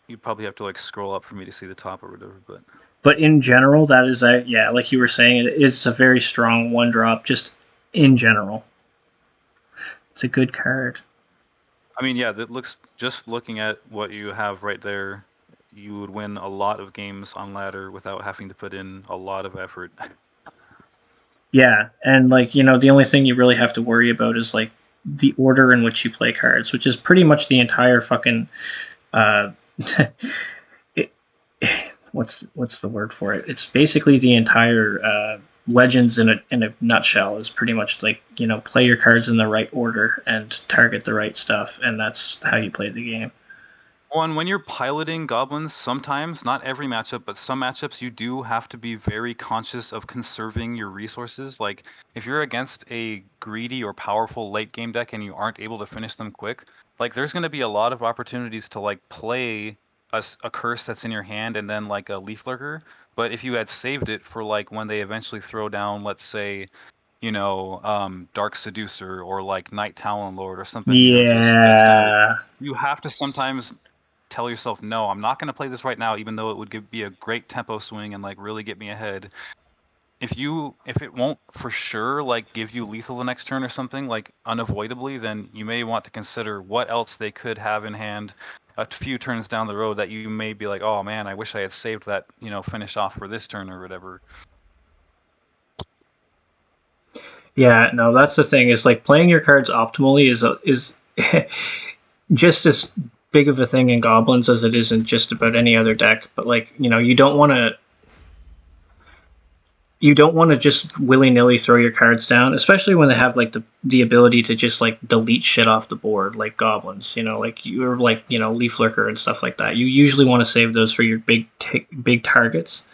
you'd probably have to like scroll up for me to see the top or whatever, But in general, that is yeah, like you were saying, it's a very strong 1-drop. Just in general, it's a good card. I mean, yeah, that looks, just looking at what you have right there, you would win a lot of games on ladder without having to put in a lot of effort. Yeah, and like, you know, the only thing you really have to worry about is like the order in which you play cards, which is pretty much the entire fucking what's the word for it? It's basically the entire Legends in a nutshell. Is pretty much like, you know, play your cards in the right order and target the right stuff, and that's how you play the game. Well, and when you're piloting goblins, sometimes, not every matchup, but some matchups, you do have to be very conscious of conserving your resources. Like, if you're against a greedy or powerful late game deck and you aren't able to finish them quick, like, there's going to be a lot of opportunities to like play a curse that's in your hand and then like a Leaf Lurker. But if you had saved it for like when they eventually throw down, let's say, you know, Dark Seducer or like Night Talon Lord or something, Yeah. you know, just that's gonna, you have to sometimes tell yourself, no, I'm not going to play this right now, even though it would be a great tempo swing and like really get me ahead. If it won't for sure like give you lethal the next turn or something, like unavoidably, then you may want to consider what else they could have in hand a few turns down the road that you may be like, oh man, I wish I had saved that, you know, finish off for this turn or whatever. Yeah, no, that's the thing. Is like playing your cards optimally is just as big of a thing in Goblins as it is in just about any other deck. But like, you know, you don't want to. you don't want to just willy-nilly throw your cards down, especially when they have like the ability to just like delete shit off the board, like goblins, like you're like, leaf lurker and stuff like that. You usually want to save those for your big targets,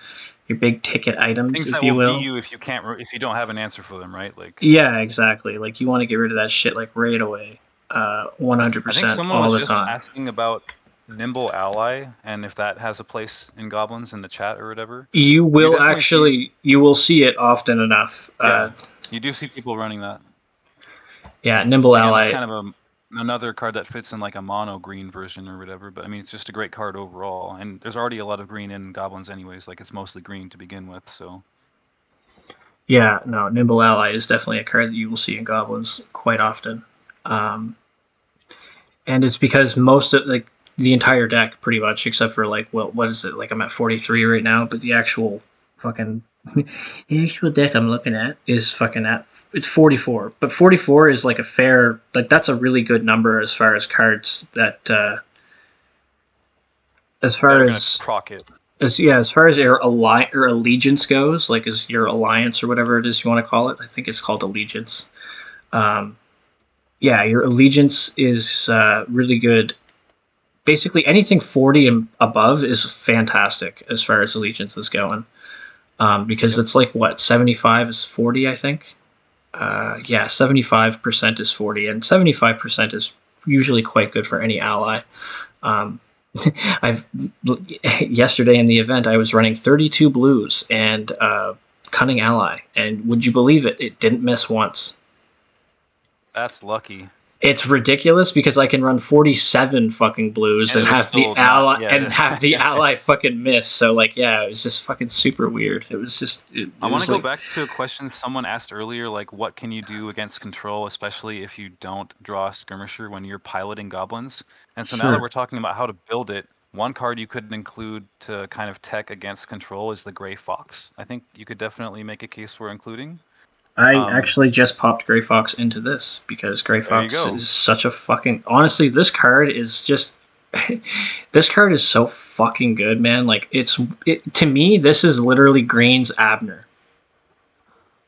your big ticket items, Things if that you will beat will. you if you don't have an answer for them, right? Like, Yeah, exactly. Like you want to get rid of that shit like right away, I think 100% someone all was the just time. asking about Nimble Ally and if that has a place in Goblins in the chat or whatever. You definitely see, You will see it often enough. yeah, you do see people running that. Yeah, Nimble Again, it's Ally. kind of another card that fits in like a mono green version or whatever, but I mean, it's just a great card overall. And there's already a lot of green in Goblins anyways, like it's mostly green to begin with, so. Yeah, no, Nimble Ally is definitely a card that you will see in Goblins quite often. Um, and it's because most of like the entire deck, pretty much, except for like, well, what is it? Like I'm at 43 right now, but the actual fucking the actual deck I'm looking at is fucking at it's 44. But 44 is like a fair, like that's a really good number as far as cards that as That far are going to as proc it. as far as your allegiance goes, like as your alliance or whatever it is you want to call it. I think it's called allegiance. Um, yeah, your allegiance is really good. Basically, anything 40 and above is fantastic as far as allegiance is going. Because it's like, what, 75 is 40, I think? Yeah, 75% is 40, and 75% is usually quite good for any ally. Um, I've yesterday in the event I was running 32 blues and Cunning Ally, and would you believe it? It didn't miss once. That's lucky. It's ridiculous because I can run 47 fucking blues and have the ally fucking miss. So like, yeah, it was just fucking super weird. It was just. I want to go back to a question someone asked earlier, like what can you do against control, especially if you don't draw a skirmisher when you're piloting goblins. And so now that we're talking about how to build it, one card you could include to kind of tech against control is the Gray Fox. I think you could definitely make a case for including. I actually just popped Gray Fox into this because Gray Fox is such a fucking. Honestly, this card is just. This card is so fucking good, man. Like to me, this is literally Green's Abner.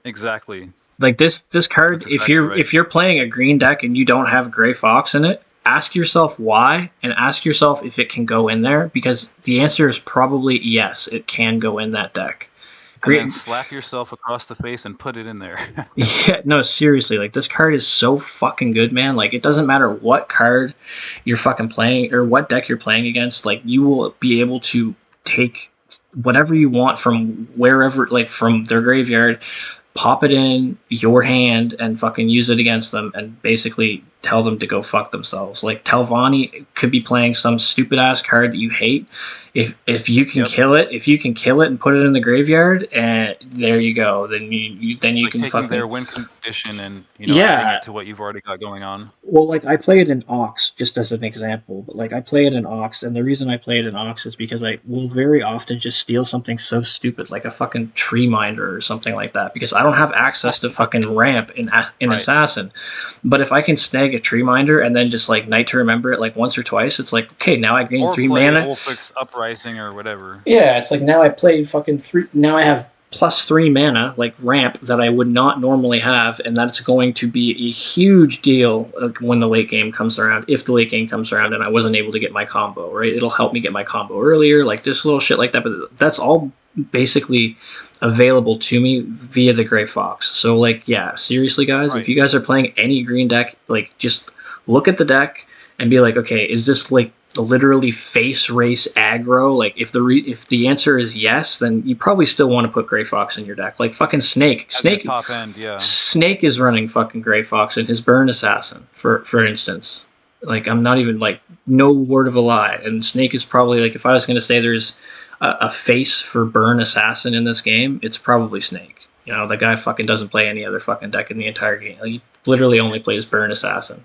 Exactly. Like this card, if you're playing a green deck and you don't have Gray Fox in it, ask yourself why, and ask yourself if it can go in there, because the answer is probably yes, it can go in that deck. And then slap yourself across the face and put it in there. Yeah, no, seriously, like this card is so fucking good, man. Like it doesn't matter what card you're fucking playing or what deck you're playing against, like you will be able to take whatever you want from wherever, like from their graveyard, pop it in your hand and fucking use it against them and basically tell them to go fuck themselves. Like Telvanni could be playing some stupid ass card that you hate. If you can kill it, and put it in the graveyard, and there you go. Then you like can taking their win condition and adding it to what you've already got going on. Well, like I play it in Ox just as an example, but like I play it in Ox, and the reason I play it in Ox is because I will very often just steal something so stupid like a fucking tree minder or something like that because I don't have access to fucking ramp in Assassin. But if I can snag a tree minder and then just like Night to Remember it like once or twice, it's like, okay, now I gain 3 mana. Ulfix Uprising or whatever. Yeah, it's like now I play fucking 3. Now I have +3 mana, like ramp, that I would not normally have, and that's going to be a huge deal when the late game comes around, if the late game comes around and I wasn't able to get my combo, right? It'll help me get my combo earlier, like this little shit like that, but that's all basically available to me via the Gray Fox. So, like, yeah, seriously, guys, if you guys are playing any green deck, like, just look at the deck and be like, okay, is this, like, literally face race aggro? Like if the answer is yes, then you probably still want to put Gray Fox in your deck. Like fucking Snake top end, yeah. Snake is running fucking Gray Fox in his Burn Assassin, for instance. Like I'm not even like no word of a lie. And Snake is probably like, if I was going to say there's a face for Burn Assassin in this game, it's probably Snake. You know, the guy fucking doesn't play any other fucking deck in the entire game. Like, he literally only plays Burn Assassin.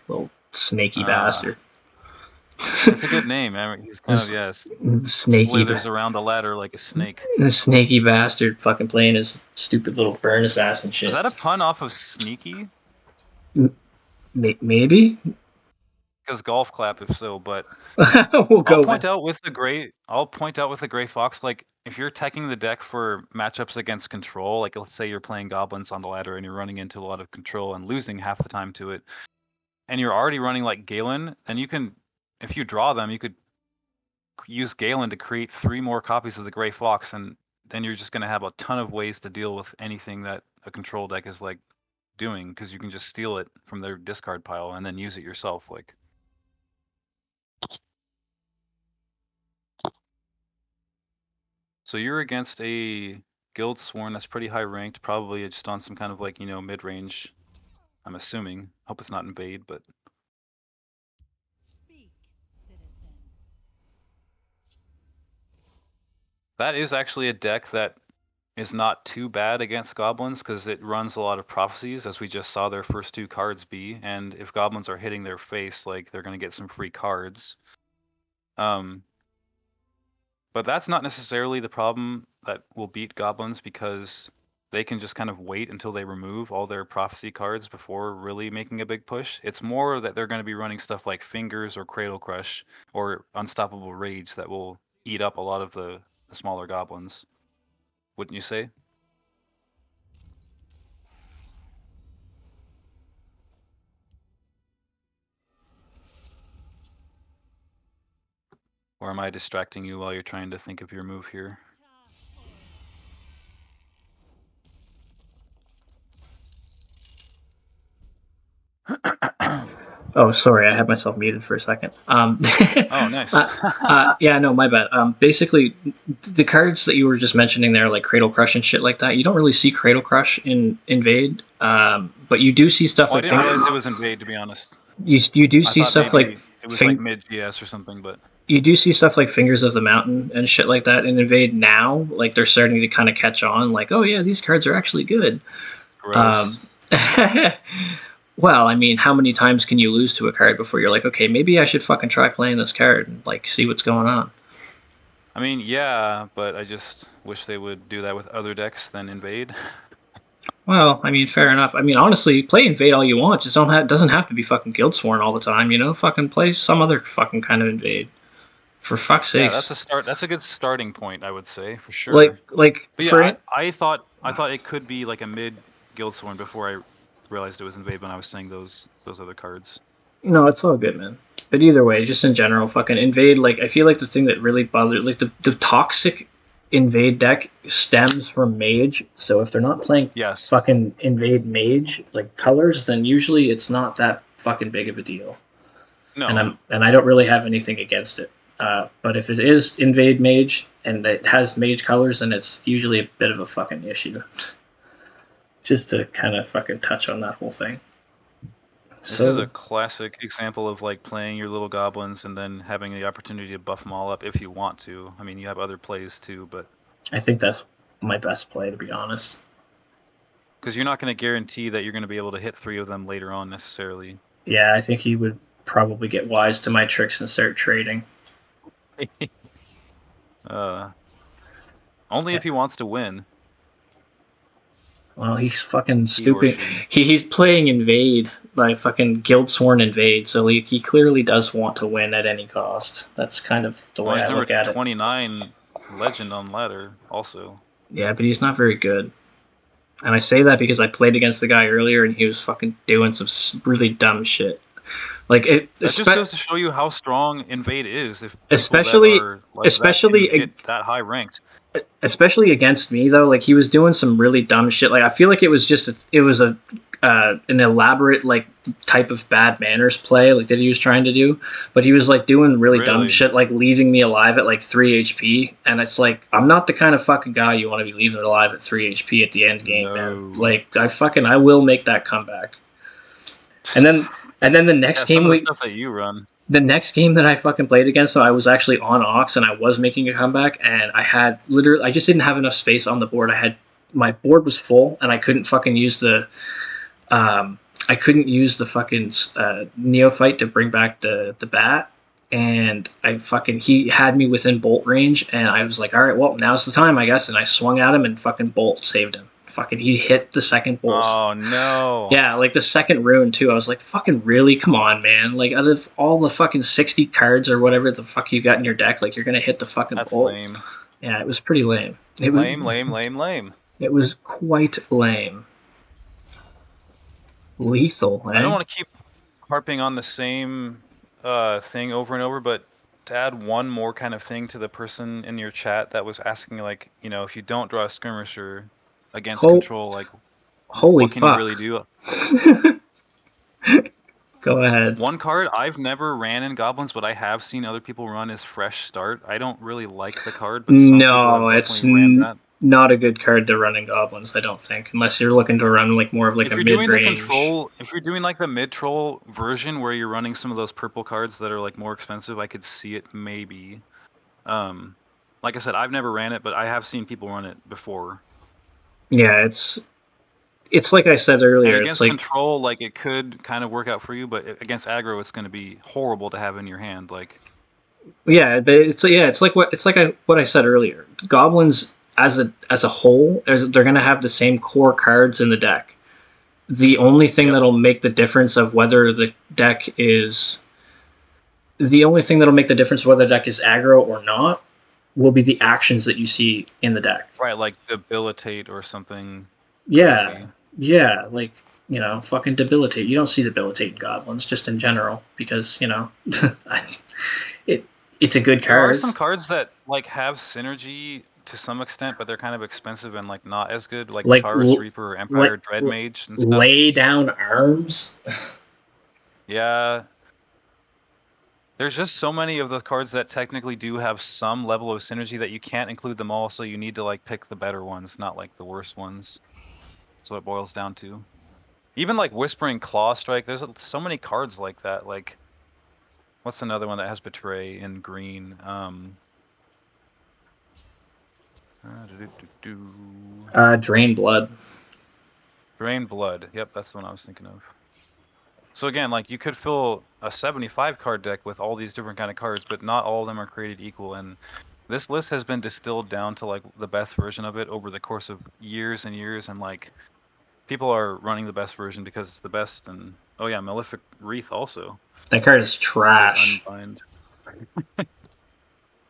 Little snaky bastard. It's a good name. I mean, he's kind of snaky. Slithers around the ladder like a snake. The snaky bastard, fucking playing his stupid little Burn Assassin shit. Is that a pun off of sneaky? Maybe. because golf clap if so, but We'll I'll go point with. out with the gray fox, like if you're teching the deck for matchups against control, like let's say you're playing goblins on the ladder and you're running into a lot of control and losing half the time to it, and you're already running like Galen, then you can, if you draw them, you could use Galen to create 3 more copies of the gray fox, and then you're just gonna have a ton of ways to deal with anything that a control deck is like doing, because you can just steal it from their discard pile and then use it yourself, like. So you're against a guild sworn that's pretty high ranked, probably just on some kind of like, mid range. I'm assuming. Hope it's not invade, but Speak, citizen. that is actually a deck that is not too bad against goblins because it runs a lot of prophecies, as we just saw their first 2 cards be. And if goblins are hitting their face, like they're gonna get some free cards. But that's not necessarily the problem that will beat goblins, because they can just kind of wait until they remove all their prophecy cards before really making a big push. It's more that they're going to be running stuff like Fingers or Cradle Crush or Unstoppable Rage that will eat up a lot of the smaller goblins. Wouldn't you say? Or am I distracting you while you're trying to think of your move here? Oh, sorry, I had myself muted for a second. Oh, nice. Yeah, no, my bad. Basically, the cards that you were just mentioning there, like Cradle Crush and shit like that, you don't really see Cradle Crush in Invade, but you do see stuff Well, I like didn't realize it was invade, to be honest. you do I see thought stuff maybe like it was like mid GS or something, but you do see stuff like Fingers of the Mountain and shit like that in Invade now. Like they're starting to kind of catch on. Like, oh yeah, these cards are actually good. gross. Well, I mean, how many times can you lose to a card before you're like, okay, maybe I should fucking try playing this card and like see what's going on? I mean, yeah, but I just wish they would do that with other decks than invade. Well, I mean, fair enough. I mean, honestly, play Invade all you want. Just doesn't have to be fucking Guildsworn all the time. You know, fucking play some other fucking kind of Invade. For fuck's Yeah, sakes. that's a start. That's a good starting point, I would say, for sure. Like But for yeah, it. I thought it could be like a mid Guildsworn before I realized it was invade when I was saying those other cards. No, it's all good, man. But either way, just in general, fucking Invade, like, I feel like the thing that really bothered, like, the toxic Invade deck stems from Mage, so if they're not playing Yes. fucking Invade Mage, like, colors, then usually it's not that fucking big of a deal. No. And I don't really have anything against it. But if it is Invade Mage, and it has Mage colors, then it's usually a bit of a fucking issue. Just to kind of fucking touch on that whole thing. This is a classic example of like playing your little goblins and then having the opportunity to buff them all up if you want to. I mean, you have other plays too, but I think that's my best play, to be honest. Because you're not going to guarantee that you're going to be able to hit 3 of them later on necessarily. Yeah, I think he would probably get wise to my tricks and start trading. Only if he wants to win. Well, he's fucking stupid. He's playing Invade, like fucking Guildsworn Invade, so he clearly does want to win at any cost. That's kind of the way I look at it. 29 legend on ladder also. Yeah, but he's not very good. And I say that because I played against the guy earlier and he was fucking doing some really dumb shit. Like it just goes to show you how strong Invade is. If especially get that high ranked. Especially against me though, like he was doing some really dumb shit. Like I feel like it was just an elaborate like type of bad manners play like that he was trying to do, but he was like doing really dumb shit, like leaving me alive at like 3 HP, and it's like I'm not the kind of fucking guy you want to be leaving alive at 3 HP at the end game, man. Like I will make that comeback. And then the next game stuff that you run. The next game that I fucking played against, so I was actually on Ox and I was making a comeback, and I just didn't have enough space on the board. My board was full and I couldn't fucking use the fucking neophyte to bring back the bat, and he had me within bolt range, and I was like, all right, well, now's the time, I guess, and I swung at him and fucking bolt saved him. fucking he hit the second bolt. Oh no. Yeah, like the second rune too. I was like, fucking really? Come on, man. Like out of all the fucking 60 cards or whatever the fuck you got in your deck, like you're gonna hit the fucking That's bolt. lame. Yeah, it was pretty lame. It was Lame. it was quite lame. Lethal, I don't eh? want to keep harping on the same thing over and over, but to add one more kind of thing to the person in your chat that was asking, like, if you don't draw a skirmisher against Ho- control, like, Holy what can you really fuck. do? Go ahead. One card I've never ran in Goblins, but I have seen other people run is Fresh Start. I don't really like the card, but some people have No, it's definitely ran that. not a good card to run in Goblins, I don't think. Unless you're looking to run like more of like If a you're doing the mid-range. control, if you're doing like the mid-troll version where you're running some of those purple cards that are like more expensive, I could see it maybe. Like I said, I've never ran it, but I have seen people run it before. Yeah, it's like I said And earlier, it's against like control, like it could kind of work out for you, but against aggro, it's going to be horrible to have in your hand. Like, yeah, but it's like what I said earlier. Goblins as a whole, they're gonna have the same core cards in the deck. The only thing yep, that'll make the difference of whether the deck is the only thing that'll make the difference whether the deck is aggro or not will be the actions that you see in the deck. right, like debilitate or something Yeah, crazy. yeah, like fucking debilitate. You don't see debilitate in goblins just in general because it it's a good There are card. some cards that like have synergy to some extent, but they're kind of expensive and like not as good, like Like Charis Reaper or like Empire Dread Mage and stuff. lay down arms. Yeah, there's just so many of the cards that technically do have some level of synergy that you can't include them all, so you need to like pick the better ones, not like the worst ones. That's what it boils down to. Even like Whispering Claw Strike, there's so many cards like that. Like, what's another one that has Betray in green? Drain blood. Drain Blood. Yep, that's the one I was thinking of. So again, like you could fill a 75 card deck with all these different kind of cards, but not all of them are created equal. And this list has been distilled down to like the best version of it over the course of years and years, and like people are running the best version because it's the best. And oh yeah, Malefic Wreath also. That card is So is trash. Unbind.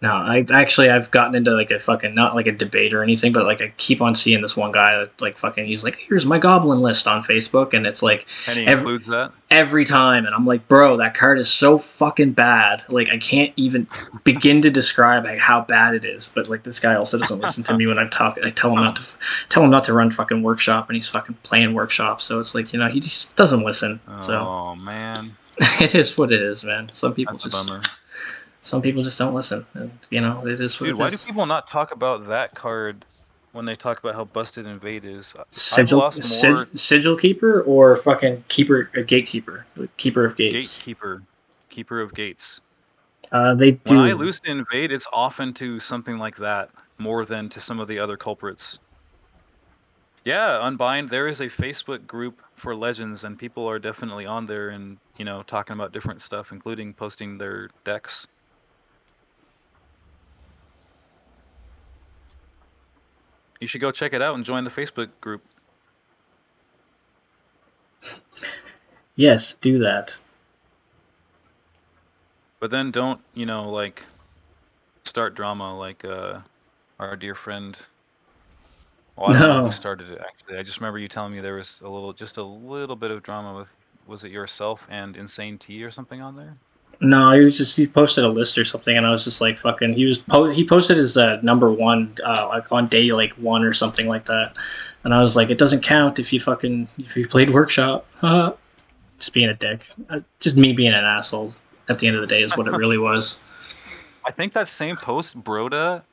No, I've gotten into like a fucking not like a debate or anything, but like I keep on seeing this one guy that like fucking he's like, here's my goblin list on Facebook, and it's like And he includes that. every time, and I'm like, bro, that card is so fucking bad. Like I can't even begin to describe like, how bad it is. But like this guy also doesn't listen to me when I talk. I tell him not to run fucking workshop, and he's fucking playing workshop. So it's like he just doesn't listen. So Oh man, it is what it is, man. that's a bummer. Some people just don't listen, and it is what Dude, it why do is. people not talk about that card when they talk about how busted Invade is? I've Sigil, lost more sigil keeper or fucking keeper, gatekeeper, keeper of gates. Gatekeeper, Keeper of Gates. They When I do. lose to Invade, it's often to something like that more than to some of the other culprits. Yeah, Unbind, there is a Facebook group for Legends, and people are definitely on there and, talking about different stuff, including posting their decks. You should go check it out and join the Facebook group. Yes, do that. But then don't, like, start drama like our dear friend. Well, I don't know who No, started it, actually. I just remember you telling me there was just a little bit of drama with, was it yourself and Insane T or something on there? no, he posted a list or something, and I was just like, fucking. He posted his number one like on day like one or something like that, and I was like, it doesn't count if you played workshop. Just being a dick, just me being an asshole. At the end of the day, is what it really was. I think that same post, Broda,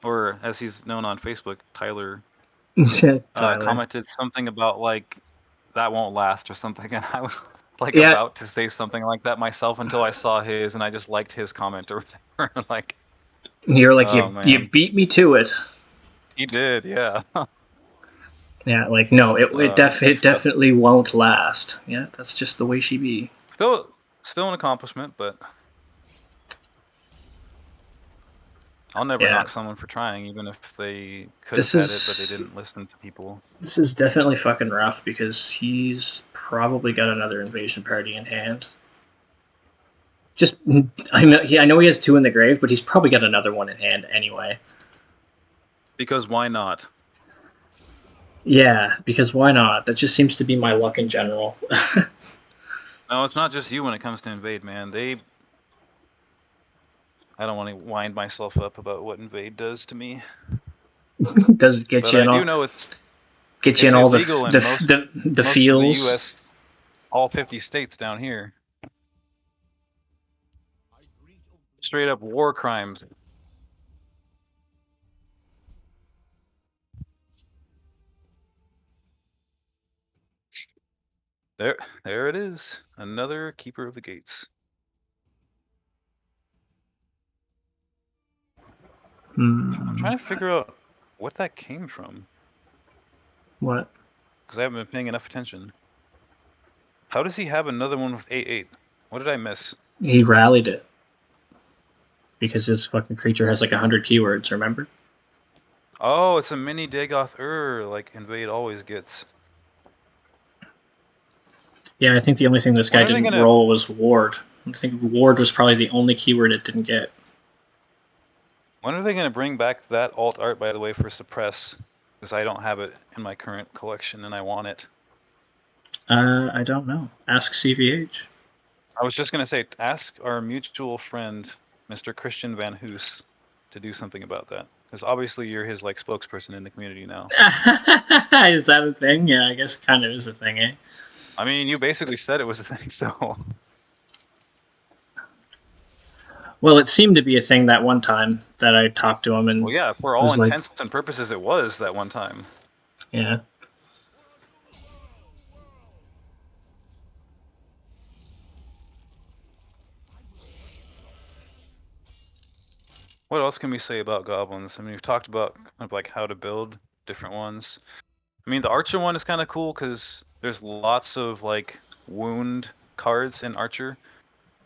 or as he's known on Facebook, Tyler, Tyler. commented something about like that won't last or something, and I was like Yeah, about to say something like that myself until I saw his, and I just liked his comment or whatever. Like, you're like oh you man, beat me to it. he did, yeah. Yeah, like no, it Good stuff. definitely won't last. Yeah, that's just the way she be. Still an accomplishment, but I'll never Yeah. knock someone for trying, even if they could have This had it, but they is didn't listen to people. this is definitely fucking rough because he's probably got another invasion party in hand. Just I know he has 2 in the grave, but he's probably got another one in hand anyway. Because why not? Yeah, because why not? That just seems to be my luck in general. No, it's not just you when it comes to invade, man. I don't want to wind myself up about what invade does to me. Does get But you I in do all know get you it's in all illegal in the most of the feels. US, all 50 states down here. Straight up war crimes. There it is. Another keeper of the gates. I'm trying to figure out what that came from. What? Because I haven't been paying enough attention. How does he have another one with 8/8? What did I miss? He rallied it because this fucking creature has like 100 keywords. Remember? Oh, it's a mini Dagoth like invade always gets. Yeah, I think the only thing this When guy are they didn't gonna? roll was ward. I think ward was probably the only keyword it didn't get. When are they gonna bring back that alt art, by the way, for suppress? Because I don't have it in my current collection and I want it. I don't know. Ask CVH. I was just gonna say, ask our mutual friend, Mr. Christian Van Hoos, to do something about that. Because obviously you're his like spokesperson in the community now. Is that a thing? Yeah, I guess kind of is a thing, eh? I mean, you basically said it was a thing, so. Well, it seemed to be a thing that one time that I talked to him and Well, yeah, for all was like, intents and purposes, it was that one time. yeah. What else can we say about goblins? I mean, we've talked about kind of like how to build different ones. I mean, the archer one is kind of cool because there's lots of like wound cards in archer,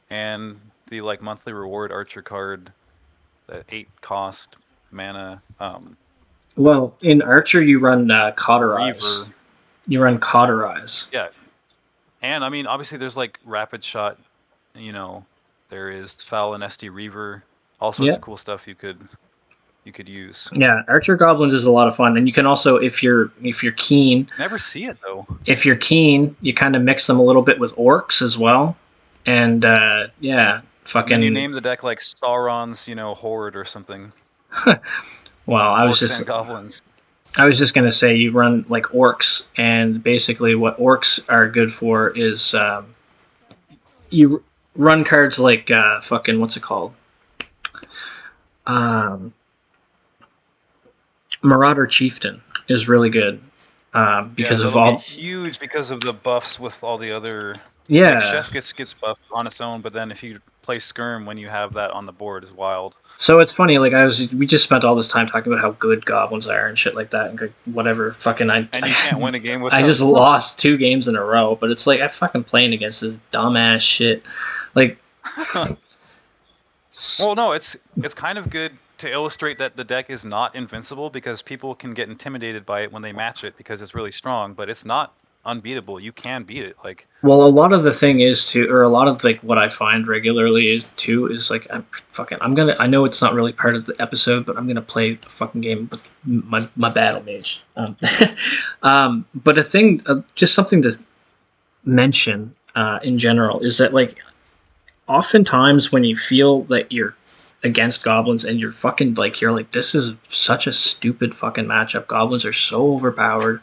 and the like monthly reward archer card, that 8 cost mana. Well, in Archer, you run Cauterize. Reaver. You run Cauterize. Yeah, and I mean, obviously there's like rapid shot. You know, there is foul and SD Reaver. All sorts of cool stuff you could use. Yeah, Archer Goblins is a lot of fun, and you can also, if you're keen, Never see it though. if you're keen, you kind of mix them a little bit with orcs as well, and yeah, fucking. And then you name the deck like Sauron's, Horde or something. Well, I was Orcs just and goblins. I was just gonna say you run like orcs, and basically what orcs are good for is you run cards like fucking what's it called? Marauder Chieftain is really good because of all huge because of the buffs with all the other. Yeah, like Chef gets buffed on its own, but then if you play Skirm when you have that on the board is wild. So it's funny, like we just spent all this time talking about how good goblins are and shit like that, and like, whatever. Fucking and you can't win a game with. I just lost 2 games in a row, but it's like I fucking playing against this dumbass shit, like. Well, no, it's kind of good to illustrate that the deck is not invincible because people can get intimidated by it when they match it because it's really strong, but it's not unbeatable. You can beat it. Like, well, a lot of the thing is or a lot of like what I find regularly is like I know it's not really part of the episode, but I'm gonna play a fucking game with my battle mage. But a thing, just something to mention in general is that like oftentimes when you feel that you're against goblins and you're like this is such a stupid fucking matchup, goblins are so overpowered,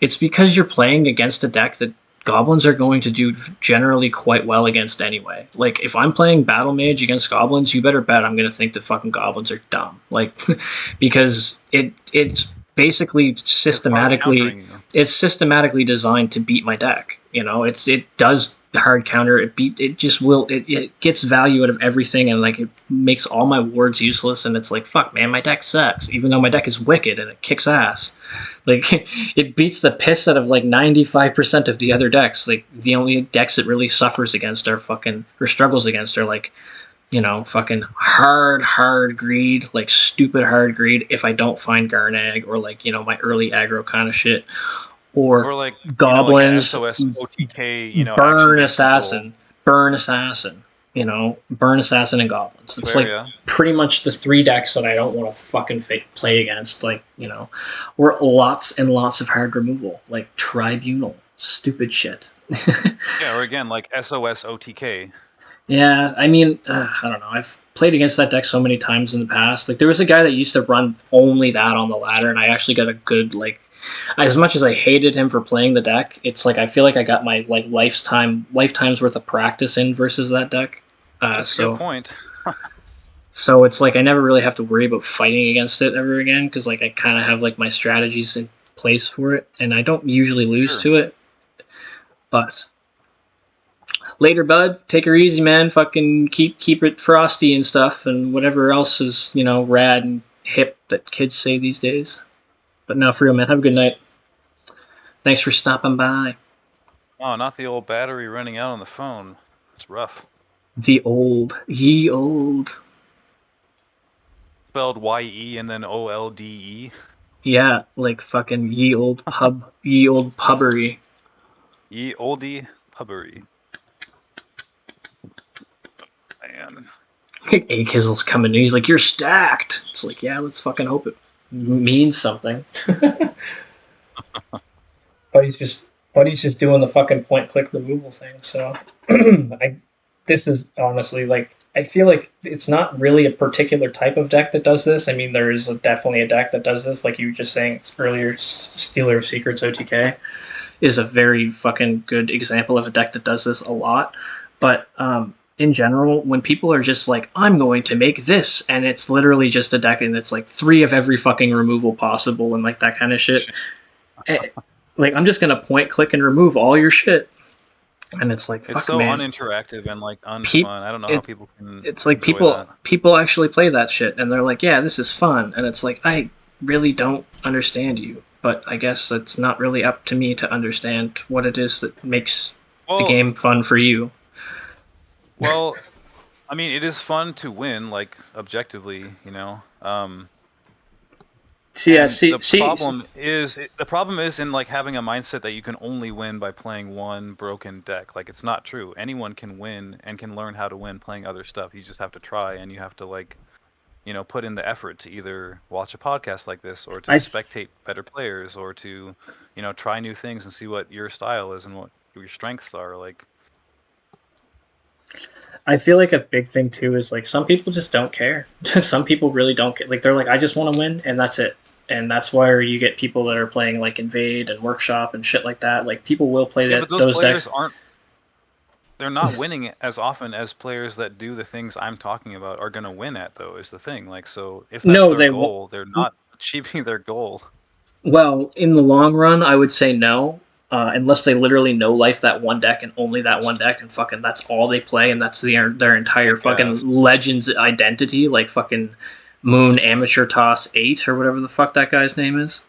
it's because you're playing against a deck that goblins are going to do generally quite well against anyway. Like if I'm playing battle mage against goblins, you better bet I'm going to think the fucking goblins are dumb, like because it's basically systematically designed to beat my deck. It does hard counter. It gets value out of everything, and like it makes all my wards useless. And it's like, fuck, man, my deck sucks. Even though my deck is wicked and it kicks ass, like it beats the piss out of like 95% of the other decks. Like the only decks it really suffers against or struggles against are like fucking hard greed, like stupid hard greed if I don't find Garnag or like, my early aggro kind of shit. Or Or like, like an goblins, SOS OTK, burn action-based control. assassin, burn assassin, burn assassin and goblins. It's Fair, like yeah. pretty much the 3 decks that I don't want to fucking play against. Like, or lots and lots of hard removal, like tribunal, stupid shit. Yeah, or again, like SOS OTK. Yeah, I mean, I don't know. I've played against that deck so many times in the past. Like, there was a guy that used to run only that on the ladder, and I actually got a good, like, as much as I hated him for playing the deck, it's like I feel like I got my like lifetime's worth of practice in versus that deck. That's a good point. So it's like I never really have to worry about fighting against it ever again because like I kind of have like my strategies in place for it, and I don't usually lose to it. But later, bud. Take her easy, man. Fucking keep it frosty and stuff, and whatever else is rad and hip that kids say these days. But no, for real, man. Have a good night. Thanks for stopping by. Oh, not the old battery running out on the phone. It's rough. Ye old. Spelled Y-E and then O-L-D-E. Yeah, like fucking ye old pubbery. Ye oldie pubbery. Man. A-Kizzle's coming in. He's like, you're stacked. It's like, yeah, let's fucking hope it means something. Buddy's just doing the fucking point click removal thing. So this is honestly like I feel like it's not really a particular type of deck that does this. I mean, there is definitely a deck that does this, like you were just saying earlier. Stealer of Secrets OTK is a very fucking good example of a deck that does this a lot. But in general, when people are just like, I'm going to make this, and it's literally just a deck and it's like 3 of every fucking removal possible and like that kind of shit. Like, I'm just going to point, click, and remove all your shit. And it's like, fuck, it's so man. uninteractive and like unfun. I don't know how people can. It's like people actually play that shit, and they're like, yeah, this is fun. And it's like, I really don't understand you, but I guess it's not really up to me to understand what it is that makes the game fun for you. Well, I mean, it is fun to win, like objectively, The problem is in like having a mindset that you can only win by playing one broken deck. Like, it's not true. Anyone can win and can learn how to win playing other stuff. You just have to try, and you have to like, put in the effort to either watch a podcast like this or to spectate better players or to, try new things and see what your style is and what your strengths are. Like, I feel like a big thing too is like some people just don't care. Some people really don't care. Like, they're like, I just want to win, and that's it. And that's why you get people that are playing like Invade and Workshop and shit like that. Like, people will play those decks. They're not winning as often as players that do the things I'm talking about are going to win at, though, is the thing. Like, so if that's their goal, they're not achieving their goal. Well, in the long run, I would say no. Unless they literally know life that one deck and only that one deck, and fucking that's all they play, and that's their entire fucking Legends identity, like fucking Moon Amateur Toss 8 or whatever the fuck that guy's name is.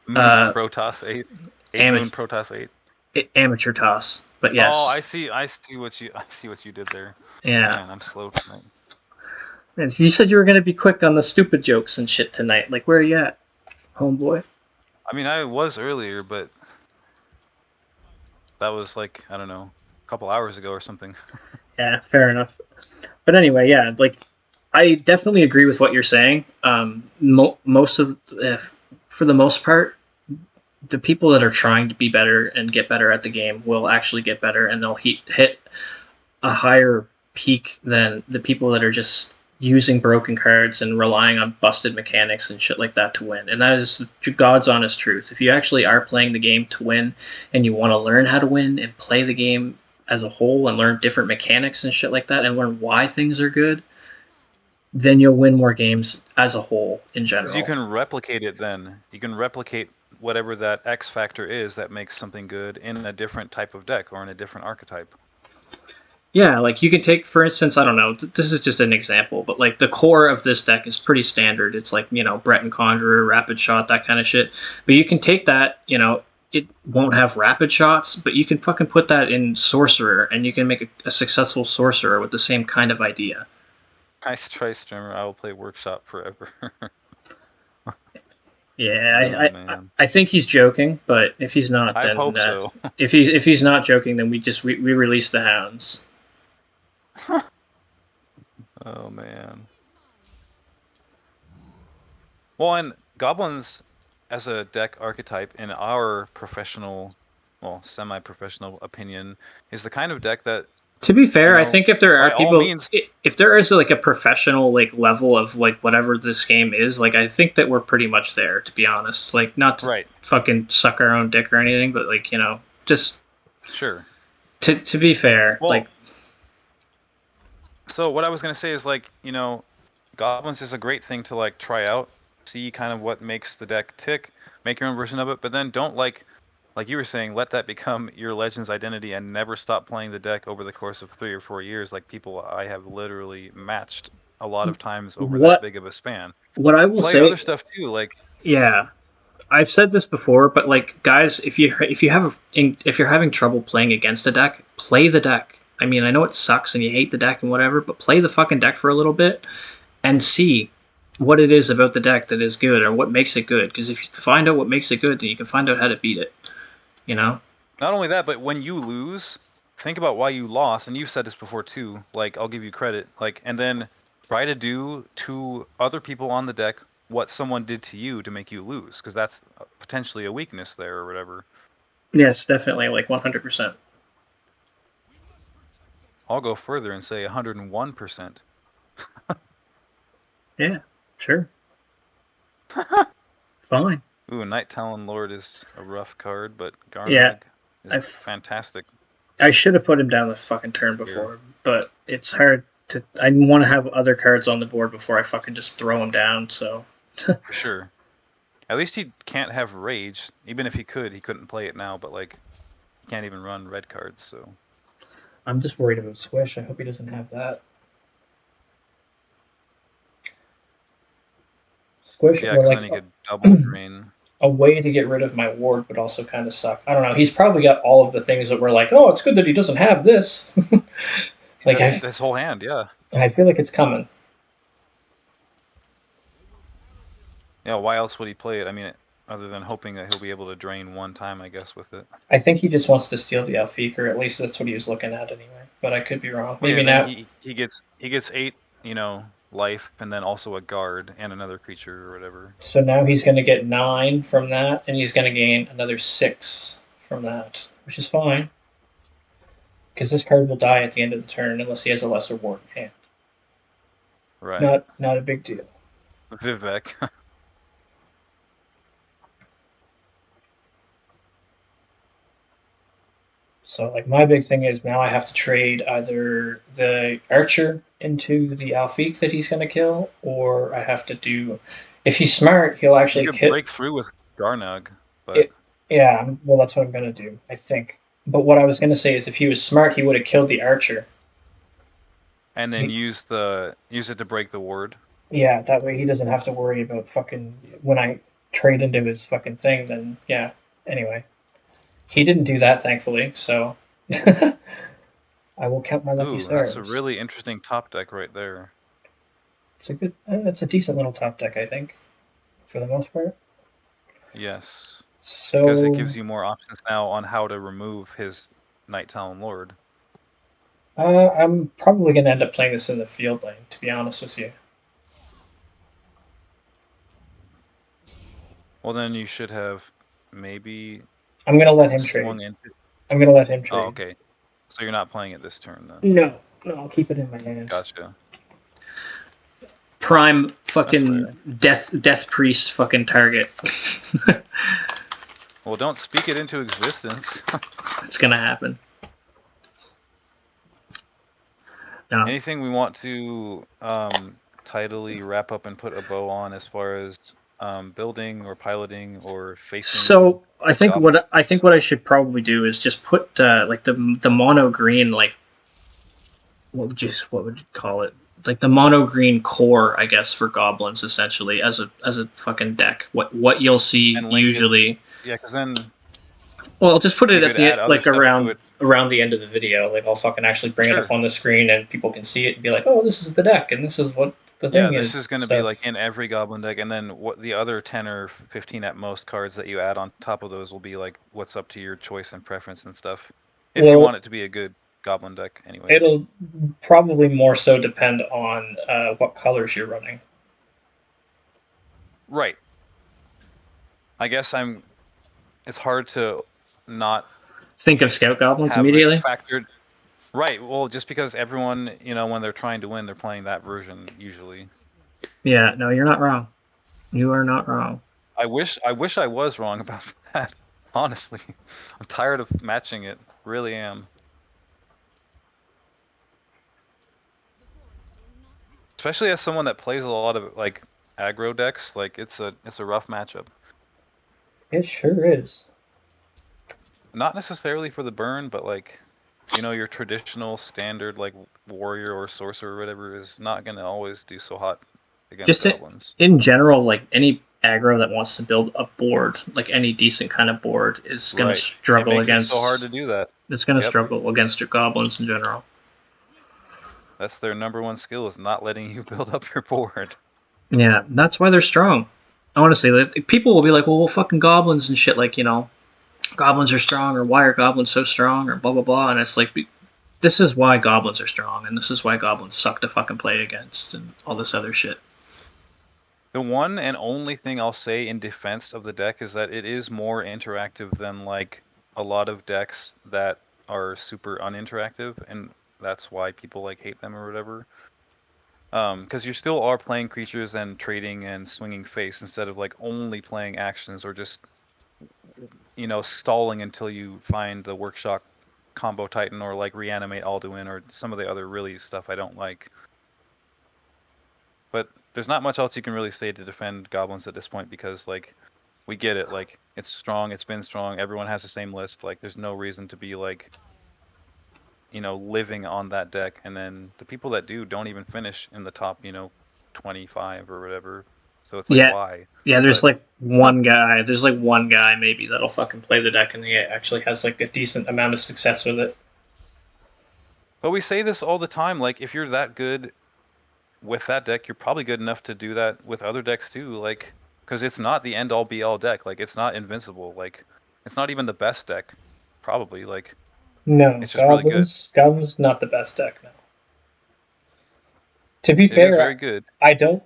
Moon Protoss 8. Moon Protoss 8. Amateur Toss, but yes. Oh, I see what you did there. Yeah. Man, I'm slow tonight. Man, you said you were gonna be quick on the stupid jokes and shit tonight. Like, where are you at, homeboy? I mean, I was earlier, but that was like, I don't know, a couple hours ago or something. Yeah, fair enough. But anyway, yeah, like, I definitely agree with what you're saying. For the most part, the people that are trying to be better and get better at the game will actually get better, and they'll hit a higher peak than the people that are just using broken cards and relying on busted mechanics and shit like that to win. And that is God's honest truth. If you actually are playing the game to win and you want to learn how to win and play the game as a whole and learn different mechanics and shit like that and learn why things are good, then you'll win more games as a whole in general. You can replicate it then. You can replicate whatever that X factor is that makes something good in a different type of deck or in a different archetype. Yeah, like you can take, for instance, I don't know, this is just an example, but like the core of this deck is pretty standard. It's like, Breton Conjurer, Rapid Shot, that kind of shit. But you can take that, it won't have rapid shots, but you can fucking put that in Sorcerer, and you can make a successful Sorcerer with the same kind of idea. Nice try, streamer. I will play Workshop forever. Yeah, Oh man. I think he's joking, but if he's not, I then hope so. if he's not joking, then we release the hounds. Oh man. Well, and goblins as a deck archetype, in our professional, well, semi-professional opinion, is the kind of deck that, To be fair, I think if there by are all people, means, if there is like a professional like level of like whatever this game is, like I think that we're pretty much there. To be honest, like not to right, fucking suck our own dick or anything, but like just sure. to be fair, Well, like so what I was gonna say is like, goblins is a great thing to like try out, see kind of what makes the deck tick, make your own version of it, but then don't like you were saying, let that become your Legends identity and never stop playing the deck over the course of 3 or 4 years, like people I have literally matched a lot of times over that what big of a span. what I will Play other say, stuff too, like yeah, I've said this before, but like guys, if you're having trouble playing against a deck, play the deck. I mean, I know it sucks and you hate the deck and whatever, but play the fucking deck for a little bit and see what it is about the deck that is good or what makes it good. Because if you find out what makes it good, then you can find out how to beat it. You know? not only that, but when you lose, think about why you lost, and you've said this before too, like I'll give you credit, like, and then try to do to other people on the deck what someone did to you to make you lose, because that's potentially a weakness there or whatever. Yes, definitely, like 100%. I'll go further and say 101%. Yeah, sure. Fine. Ooh, Night Talon Lord is a rough card, but Yeah, Garnog is fantastic. I should have put him down the fucking turn before, but it's hard to. I want to have other cards on the board before I fucking just throw him down. So For sure. At least he can't have Rage. Even if he could, he couldn't play it now, but like, he can't even run red cards, so. I'm just worried about Squish. I hope he doesn't have that. Squish, Yeah, or because like then he could double drain. a way to get rid of my ward would also kind of suck. I don't know. He's probably got all of the things that we're like, oh, it's good that he doesn't have this. Like This whole hand, yeah. I feel like it's coming. Yeah, why else would he play it? I mean, other than hoping that he'll be able to drain one time, I guess, with it. I think he just wants to steal the Alfiq, or at least that's what he was looking at anyway. But I could be wrong. Well, Maybe yeah, then now. he gets 8, life, and then also a guard and another creature or whatever. So now he's going to get 9 from that, and he's going to gain another 6 from that, which is fine. Because this card will die at the end of the turn unless he has a lesser ward in hand. Right. Not a big deal. Vivek. So like my big thing is now I have to trade either the archer into the Alfiq that he's going to kill, or I have to do. If he's smart, he'll actually you could break through with Garnog, but yeah, well, that's what I'm going to do, I think. But what I was going to say is, if he was smart, he would have killed the archer, and then use it to break the ward. Yeah, that way he doesn't have to worry about fucking when I trade into his fucking thing. Then yeah. Anyway, he didn't do that, thankfully. So I will count my lucky stars. That's a really interesting top deck right there. It's a good. It's a decent little top deck, I think, for the most part. Yes. So because it gives you more options now on how to remove his Night Talon Lord. I'm probably going to end up playing this in the field lane, to be honest with you. Well, then you should have maybe. I'm going to let him trade. I'm going to let him trade. Oh, okay. So you're not playing it this turn then? No, I'll keep it in my hand. Gotcha. Prime fucking death priest fucking target. Well, don't speak it into existence. It's gonna happen. No. Anything we want to tidily wrap up and put a bow on as far as building or piloting or facing? So I think what I should probably do is just put like the mono green, like what would you call it? Like the mono green core, I guess, for goblins essentially as a fucking deck. What you'll see usually. Yeah, because then Well, I'll just put You it at could the add other like stuff to it. around the end of the video. Like I'll fucking actually bring it up Sure. on the screen and people can see it and be like, "Oh, this is the deck, and this is what the Yeah, thing is." this is going to be like Stuff. in every goblin deck, and then what the other 10 or 15 at most cards that you add on top of those will be like what's up to your choice and preference and stuff. If you Well, want it to be a good goblin deck, anyways. it'll probably more so depend on what colors you're running. Right. I guess it's hard to not Think of scout goblins have it immediately. factored. Right. Well, just because everyone, when they're trying to win, they're playing that version usually. Yeah, no, you're not wrong. You are not wrong. I wish I was wrong about that. Honestly, I'm tired of matching it. Really am. Especially as someone that plays a lot of like aggro decks, like it's a rough matchup. It sure is. Not necessarily for the burn, but like your traditional standard like warrior or sorcerer or whatever is not gonna always do so hot against Just goblins. in general, like any aggro that wants to build a board, like any decent kind of board, is going to Right. It struggle makes it so hard against. to do that. It's going to Yep. struggle against your goblins in general. That's their number one skill, is not letting you build up your board. Yeah, that's why they're strong. Honestly, like, people will be like, "Well, fucking goblins and shit." Like, goblins are strong, or why are goblins so strong, or blah blah blah. And it's like, this is why goblins are strong, and this is why goblins suck to fucking play against, and all this other shit. The one and only thing I'll say in defense of the deck is that it is more interactive than like a lot of decks that are super uninteractive, and that's why people like hate them or whatever. Because you still are playing creatures and trading and swinging face instead of like only playing actions or just stalling until you find the workshop combo titan or like reanimate Alduin or some of the other really stuff I don't like. But there's not much else you can really say to defend goblins at this point, because like we get it, like it's strong, it's been strong, everyone has the same list, like there's no reason to be like living on that deck, and then the people that do don't even finish in the top 25 or whatever, so it's like, Yeah, why? yeah. There's But like one guy. There's like one guy maybe that'll fucking play the deck, and he actually has like a decent amount of success with it. we say this all the time, like if you're that good with that deck, you're probably good enough to do that with other decks too, like because it's not the end all be all deck, like it's not invincible, like it's not even the best deck probably, like No, it's just really good. goblins not the best deck now. To be It is fair, very good. I don't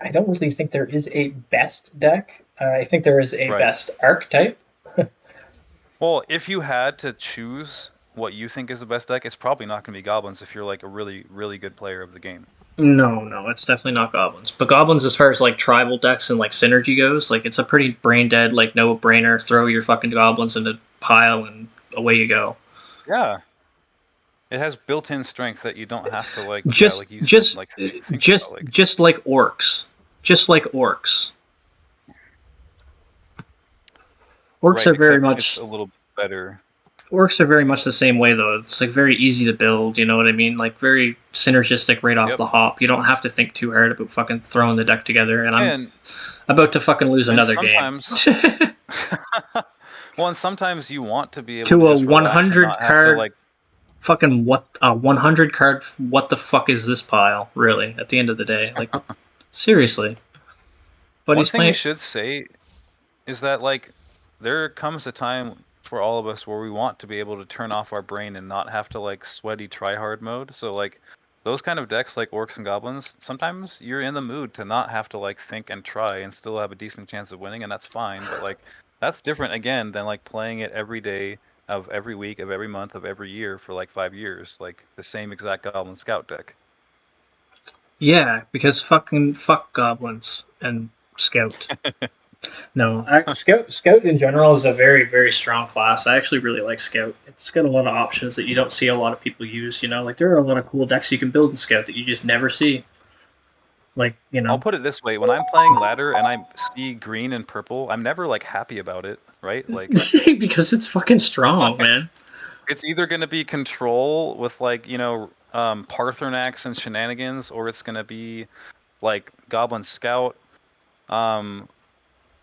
I don't really think there is a best deck. I think there is a Right. best archetype. Well, if you had to choose what you think is the best deck, it's probably not going to be goblins if you're like a really, really good player of the game. No, it's definitely not goblins. But goblins, as far as like tribal decks and like synergy goes, like it's a pretty brain dead, like no brainer. Throw your fucking goblins in a pile and away you go. Yeah. It has built-in strength that you don't have to like, yeah, Just, like you said, just, like think about, just, like. just like orcs. Just like orcs. Orcs Right, are very except it's much a little better. orcs are very much the same way though. It's like very easy to build. You know what I mean? Like very synergistic right off Yep. the hop. You don't have to think too hard about fucking throwing the deck together. And I'm And about to fucking lose and another game. sometimes, well, and sometimes you want to be able to To a just relax and 100 not have to card like. fucking what 100 card what the fuck is this pile really at the end of the day, like seriously. But One he's thing we playing. should say is that like there comes a time for all of us where we want to be able to turn off our brain and not have to like sweaty try hard mode. So like those kind of decks like orcs and goblins, sometimes you're in the mood to not have to like think and try and still have a decent chance of winning, and that's fine. But like that's different again than like playing it every day of every week of every month of every year for like 5 years, like the same exact goblin scout deck. Yeah, because fucking fuck goblins and scout. No, scout in general is a very strong class. I actually really like scout. It's got a lot of options that you don't see a lot of people use. Like there are a lot of cool decks you can build in scout that you just never see. Like I'll put it this way, when I'm playing ladder and I see green and purple, I'm never like happy about it, right? Like because it's fucking strong, man. it's either going to be control with like Parthenax and shenanigans, or it's going to be like Goblin Scout. Um,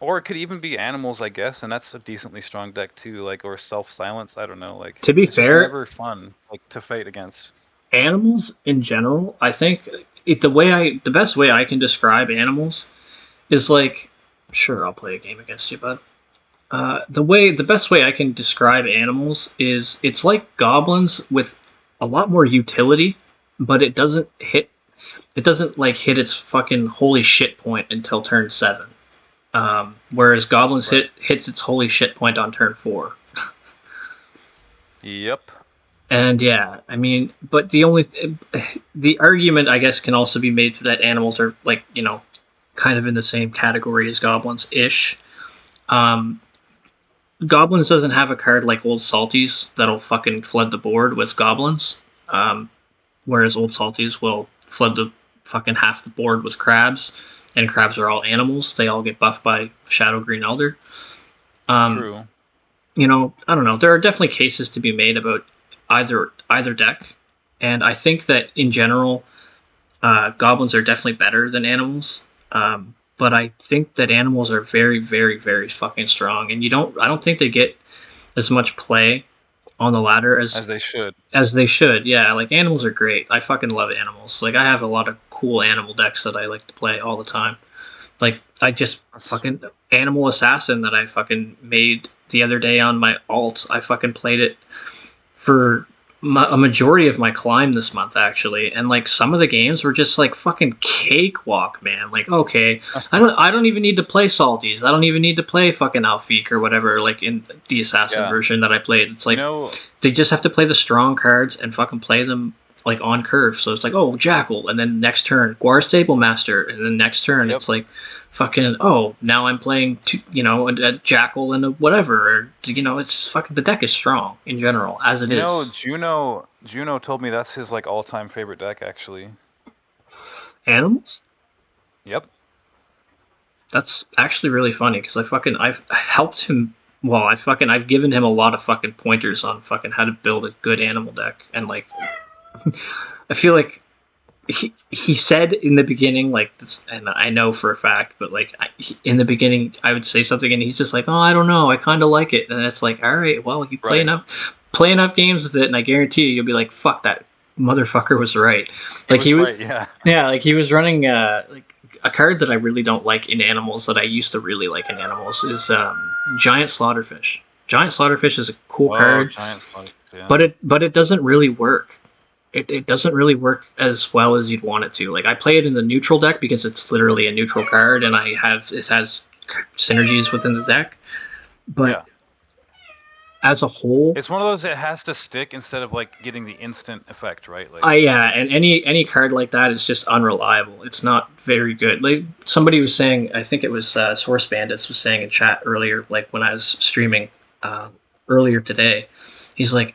Or it could even be animals, I guess, and that's a decently strong deck too, like, or self-silence, I don't know, like, To be it's just fair, never fun, like, to fight against. animals in general, I think the best way I can describe animals is like, sure, I'll play a game against you, bud. The best way I can describe animals is it's like goblins with a lot more utility, but it doesn't like hit its fucking holy shit point until turn 7. Whereas goblins Right. hits its holy shit point on turn 4. Yep. And yeah, I mean, but the argument I guess can also be made that animals are like, kind of in the same category as goblins ish. Um, Goblins doesn't have a card like Old Salties that'll fucking flood the board with goblins. Um, Whereas Old Salties will flood the fucking half the board with crabs, and crabs are all animals. They all get buffed by Shadow Green Elder. Um, True. I don't know. There are definitely cases to be made about either deck, and I think that in general, goblins are definitely better than animals. But I think that animals are very, very, very fucking strong, and I don't think they get as much play on the ladder As they should. as they should. Yeah, like animals are great. I fucking love animals. Like I have a lot of cool animal decks that I like to play all the time. Like I just That's fucking animal assassin that I fucking made the other day on my alt. I fucking played it for a majority of my climb this month actually, and like some of the games were just like fucking cakewalk, man. Like okay, I don't even need to play salties. I don't even need to play fucking Alfiq or whatever. Like in the assassin yeah. version that I played, it's You like know, they just have to play the strong cards and fucking play them like on curve. So it's like, oh, Jackal, and then next turn Guar Stable Master, and then next turn yep. it's like fucking, oh, now I'm playing a Jackal and a whatever. Or, it's fucking, the deck is strong in general as it You know, is. Juno told me that's his like all-time favorite deck actually. Animals. Yep. That's actually really funny because I've helped him. Well, I've given him a lot of fucking pointers on fucking how to build a good animal deck, and like I feel like he said in the beginning like this, and I know for a fact, but like in the beginning I would say something and he's just like, oh, I don't know, I kind of like it, and it's like, all right, well, you Right. play enough games with it, and I guarantee you'll be like, fuck, that motherfucker was right. He Like was right, yeah. yeah, like he was running like a card that I really don't like in animals that I used to really like in animals is Giant Slaughterfish. Giant Slaughterfish is a cool Oh, card, giant spike, yeah. but it doesn't really work. It doesn't really work as well as you'd want it to. Like I play it in the neutral deck because it's literally a neutral card, and it has synergies within the deck. But Yeah. as a whole, It's one of those that has to stick instead of like getting the instant effect, right? Like, and any card like that is just unreliable. It's not very good. Like somebody was saying, I think it was Source Bandits was saying in chat earlier, like when I was streaming earlier today, he's like,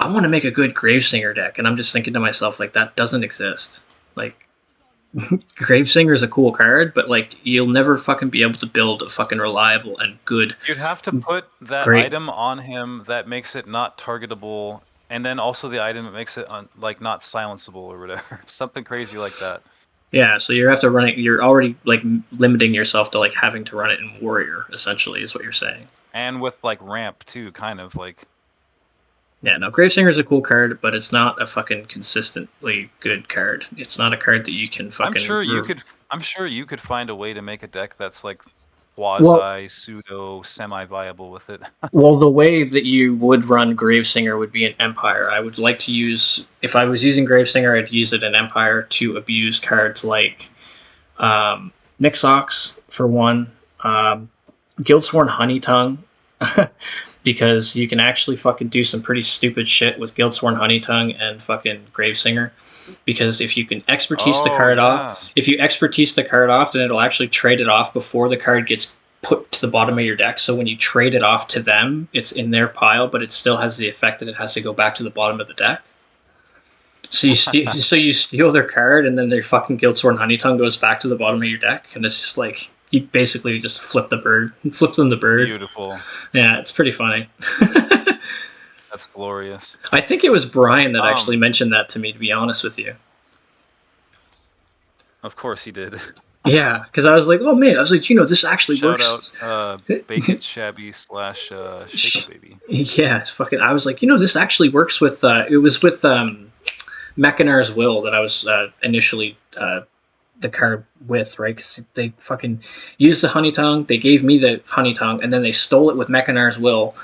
I want to make a good Gravesinger deck, and I'm just thinking to myself, like, that doesn't exist. Like, Gravesinger is a cool card, but like, you'll never fucking be able to build a fucking reliable and good, you'd have to put that great. item on him that makes it not targetable, and then also the item that makes it like not silenceable or whatever. Something crazy like that. Yeah, so you have to run it. You're already like limiting yourself to like having to run it in Warrior. Essentially, is what you're saying. And with like ramp too, kind of like. Yeah, no, Gravesinger is a cool card, but it's not a fucking consistently good card. It's not a card that you can fucking. I'm sure you could find a way to make a deck that's like Well, quasi, pseudo, semi-viable with it. well, the way that you would run Gravesinger would be an Empire. I would like to use, if I was using Gravesinger, I'd use it in Empire to abuse cards like Nixox for one, Guildsworn Honeytongue, because you can actually fucking do some pretty stupid shit with Guildsworn Honeytongue and fucking Gravesinger. Because if you can expertise the card off, if you expertise the card off, then it'll actually trade it off before the card gets put to the bottom of your deck. So when you trade it off to them, it's in their pile, but it still has the effect that it has to go back to the bottom of the deck. So you steal their card, and then their fucking Guildsworn Honeytongue goes back to the bottom of your deck, and it's just like you basically just flip them the bird. Beautiful. Yeah, it's pretty funny. That's glorious. I think it was Brian that actually mentioned that to me, to be honest with you. Of course he did. Yeah, because I was like, oh man, I was like, this actually Shout out works. Bacon Shabby / Shake It Baby. Yeah, it's fucking. I was like, this actually works with. It was with Mechanar's Will that I was initially the card with, right? Because they fucking used the honey tongue. They gave me the honey tongue, and then they stole it with Mechanar's Will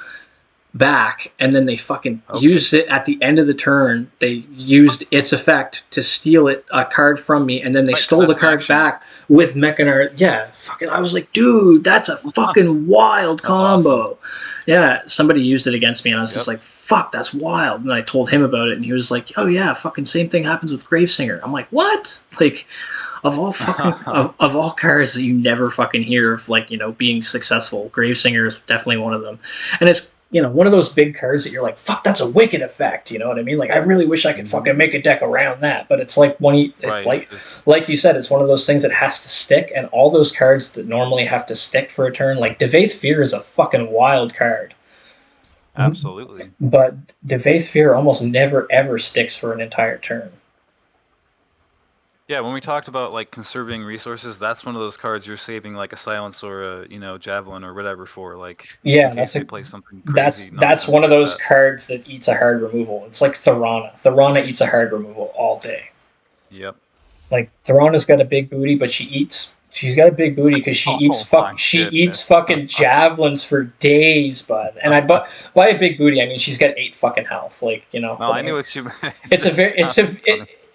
back, and then they fucking used it at the end of the turn. They used its effect to steal a card from me, and then they stole the card back with Mechanar. Yeah, fucking. I was like, dude, that's a fucking wild combo. Awesome. Yeah, somebody used it against me, and I was just like, fuck, that's wild. And I told him about it, and he was like, oh yeah, fucking same thing happens with Gravesinger. I'm like, what? Like, of all fucking of all cards that you never fucking hear of, like, being successful, Gravesinger is definitely one of them, and it's. One of those big cards that you're like, fuck, that's a wicked effect. You know what I mean? Like, I really wish I could fucking make a deck around that. But it's like like you said, it's one of those things that has to stick. And all those cards that normally have to stick for a turn, like Devaith Fear is a fucking wild card. Absolutely. But Devaith Fear almost never ever sticks for an entire turn. Yeah, when we talked about like conserving resources, that's one of those cards you're saving like a silence or a javelin or whatever for, like, in case they play something crazy. That's one of those cards that eats a hard removal. It's like Tharana. Tharana eats a hard removal all day. Yep. Like, Tharana's got a big booty, but she's got a big booty because she eats fucking javelins for days, bud. And by a big booty, I mean she's got 8 fucking health. Like, No, I knew what you meant.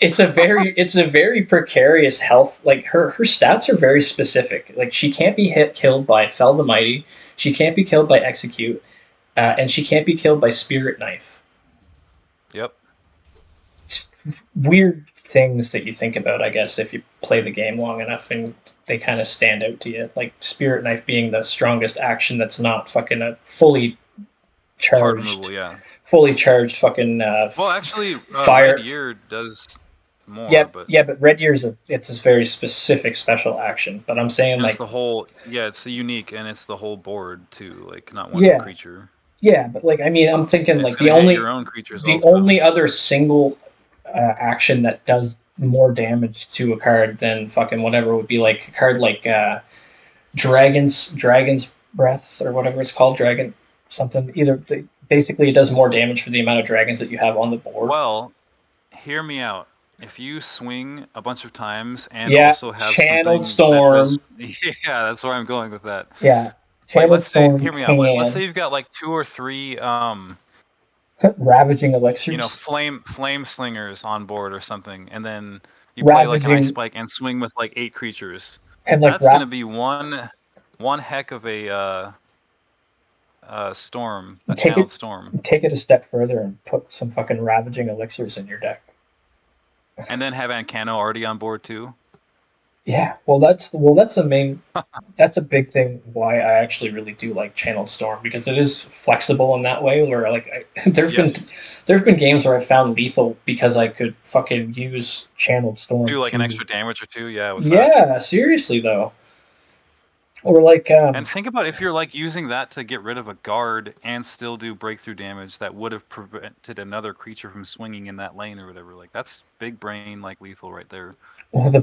It's a very precarious health. Like, her stats are very specific. Like, she can't be killed by Fell the Mighty, she can't be killed by Execute, and she can't be killed by Spirit Knife. Yep. It's weird things that you think about, I guess, if you play the game long enough, and they kind of stand out to you. Like Spirit Knife being the strongest action that's not fucking a fully charged, fully charged fucking. Well, actually, fire. Red Year does more. Yeah, but Red Year it's a very specific special action. But I'm saying, like, the whole. Yeah, it's a unique, and it's the whole board too. Like, not one creature. Yeah, but like, I mean, I'm thinking like the only other single action that does more damage to a card than fucking whatever would be like a card like Dragon's Breath or whatever it's called, Dragon something. Basically, it does more damage for the amount of dragons that you have on the board. Well, hear me out. If you swing a bunch of times and also have Channeled Storm, that's where I'm going with that. Yeah, Channeled Storm. Hear me out. Let's say you've got like 2 or 3. Ravaging Elixirs. Flame Slingers on board or something, and then you play like an Ice Spike and swing with like 8 creatures. And that's going to be one heck of a storm, channeled storm. Take it a step further and put some fucking Ravaging Elixirs in your deck. And then have Ancano already on board too. Yeah, that's a big thing why I actually really do like Channeled Storm, because it is flexible in that way where, like, there've been games where I found lethal because I could fucking use Channeled Storm. Do like an extra damage or 2, seriously though. Or like and think about if you're like using that to get rid of a guard and still do breakthrough damage that would have prevented another creature from swinging in that lane or whatever. Like, that's big brain, like, lethal right there. Well, the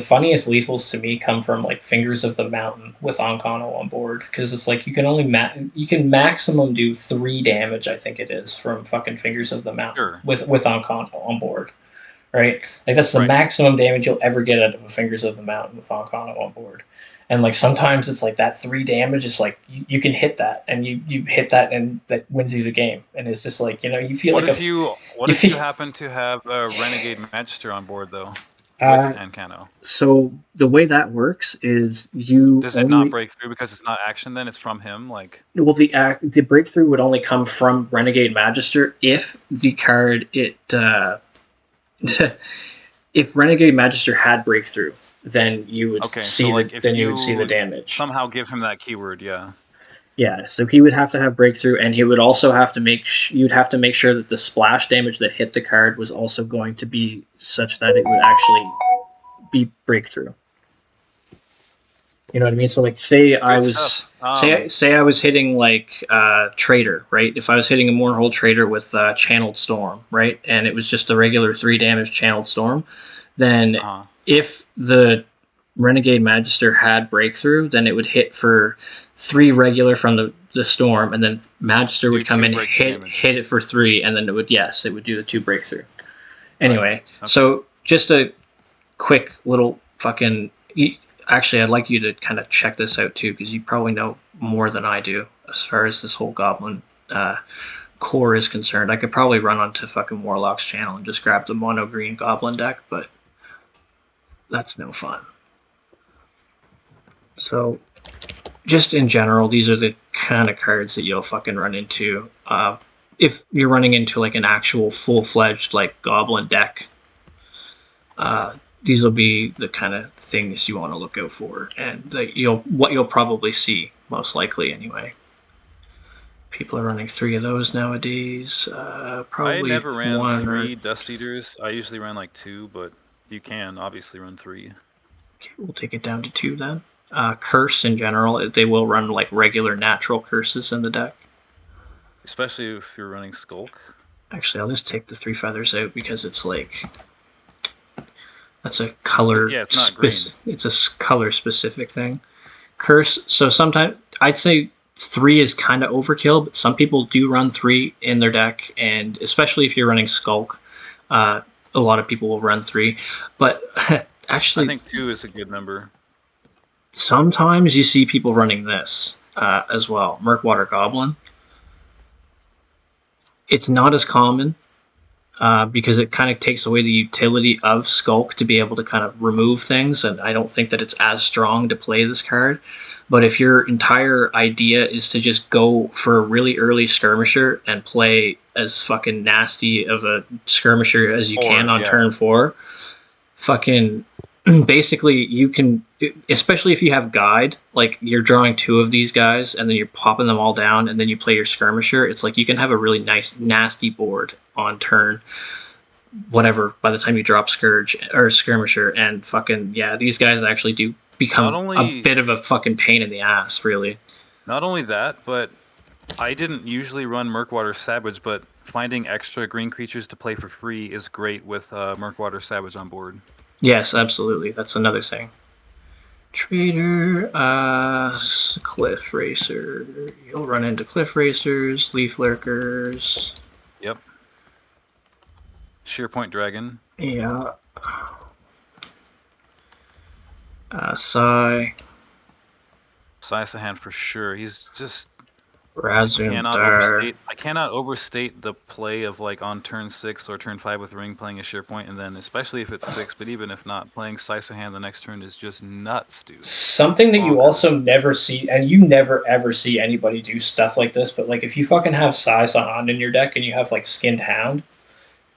funniest lethals to me come from like Fingers of the Mountain with Ancano on board, because it's like you can maximum do 3 damage, I think it is, from fucking Fingers of the Mountain with Ancano on board, right? Like, that's the maximum damage you'll ever get out of a Fingers of the Mountain with Ancano on board. And like sometimes it's like that 3 damage is like you can hit that, and you hit that, and that wins you the game. And it's just like, you feel what if you happen to have a Renegade Magister on board though? With Ancano. So the way that works is does it not break through because it's not action? Then it's from him. Like, well, the breakthrough would only come from Renegade Magister if the card if Renegade Magister had breakthrough, then you would see the damage. Somehow give him that keyword, yeah. Yeah, so he would have to have breakthrough, and he would also have to you'd have to make sure that the splash damage that hit the card was also going to be such that it would actually be breakthrough. You know what I mean? So like, say I was hitting like Trader, right? If I was hitting a Mournhold Trader with Channeled Storm, right, and it was just a regular 3 damage Channeled Storm, then if the Renegade Magister had Breakthrough, then it would hit for 3 regular from the Storm, and then Magister would come in, hit it for 3, and then it would do the 2 Breakthrough. Anyway, right. Okay. So just a quick little fucking... Actually, I'd like you to kind of check this out too, because you probably know more than I do as far as this whole Goblin core is concerned. I could probably run onto fucking Warlock's channel and just grab the mono green Goblin deck, but that's no fun. So, just in general, these are the kind of cards that you'll fucking run into. If you're running into like an actual full-fledged like Goblin deck, these will be the kind of things you want to look out for, and what you'll probably see most likely anyway. People are running 3 of those nowadays. Probably I never ran 1 3 Dust Eaters. I usually ran like 2, but you can obviously run 3. Okay, we'll take it down to 2 then. Curse in general, they will run like regular natural curses in the deck. Especially if you're running Skulk. Actually, I'll just take the 3 feathers out because it's like... That's a color... Yeah, it's not green. It's a color-specific thing. Curse, so sometimes... I'd say 3 is kind of overkill, but some people do run 3 in their deck, and especially if you're running Skulk, a lot of people will run 3. But actually... I think 2 is a good number. Sometimes you see people running this as well. Murkwater Goblin. It's not as common because it kind of takes away the utility of Skulk to be able to kind of remove things, and I don't think that it's as strong to play this card. But if your entire idea is to just go for a really early skirmisher and play as fucking nasty of a skirmisher as you can on turn 4, fucking... Basically, you can, especially if you have Guide, like you're drawing 2 of these guys and then you're popping them all down and then you play your skirmisher. It's like you can have a really nice, nasty board on turn, whatever, by the time you drop Scourge or Skirmisher. And fucking, yeah, these guys actually do become a bit of a fucking pain in the ass, really. Not only that, but I didn't usually run Murkwater Savage, but finding extra green creatures to play for free is great with Murkwater Savage on board. Yes, absolutely. That's another thing. Trader, Cliff Racer. You'll run into Cliff Racers, Leaf Lurkers. Yep. Shearpoint Dragon. Yeah. Sai. Sai's a hand for sure. He's just... I cannot overstate the play of like on turn 6 or turn 5 with Ring playing a Shearpoint, and then especially if it's 6, but even if not, playing Saisahan the next turn is just nuts, dude. Something that you also never see, and you never ever see anybody do stuff like this, but like if you fucking have Saisahan in your deck and you have like Skinned Hound,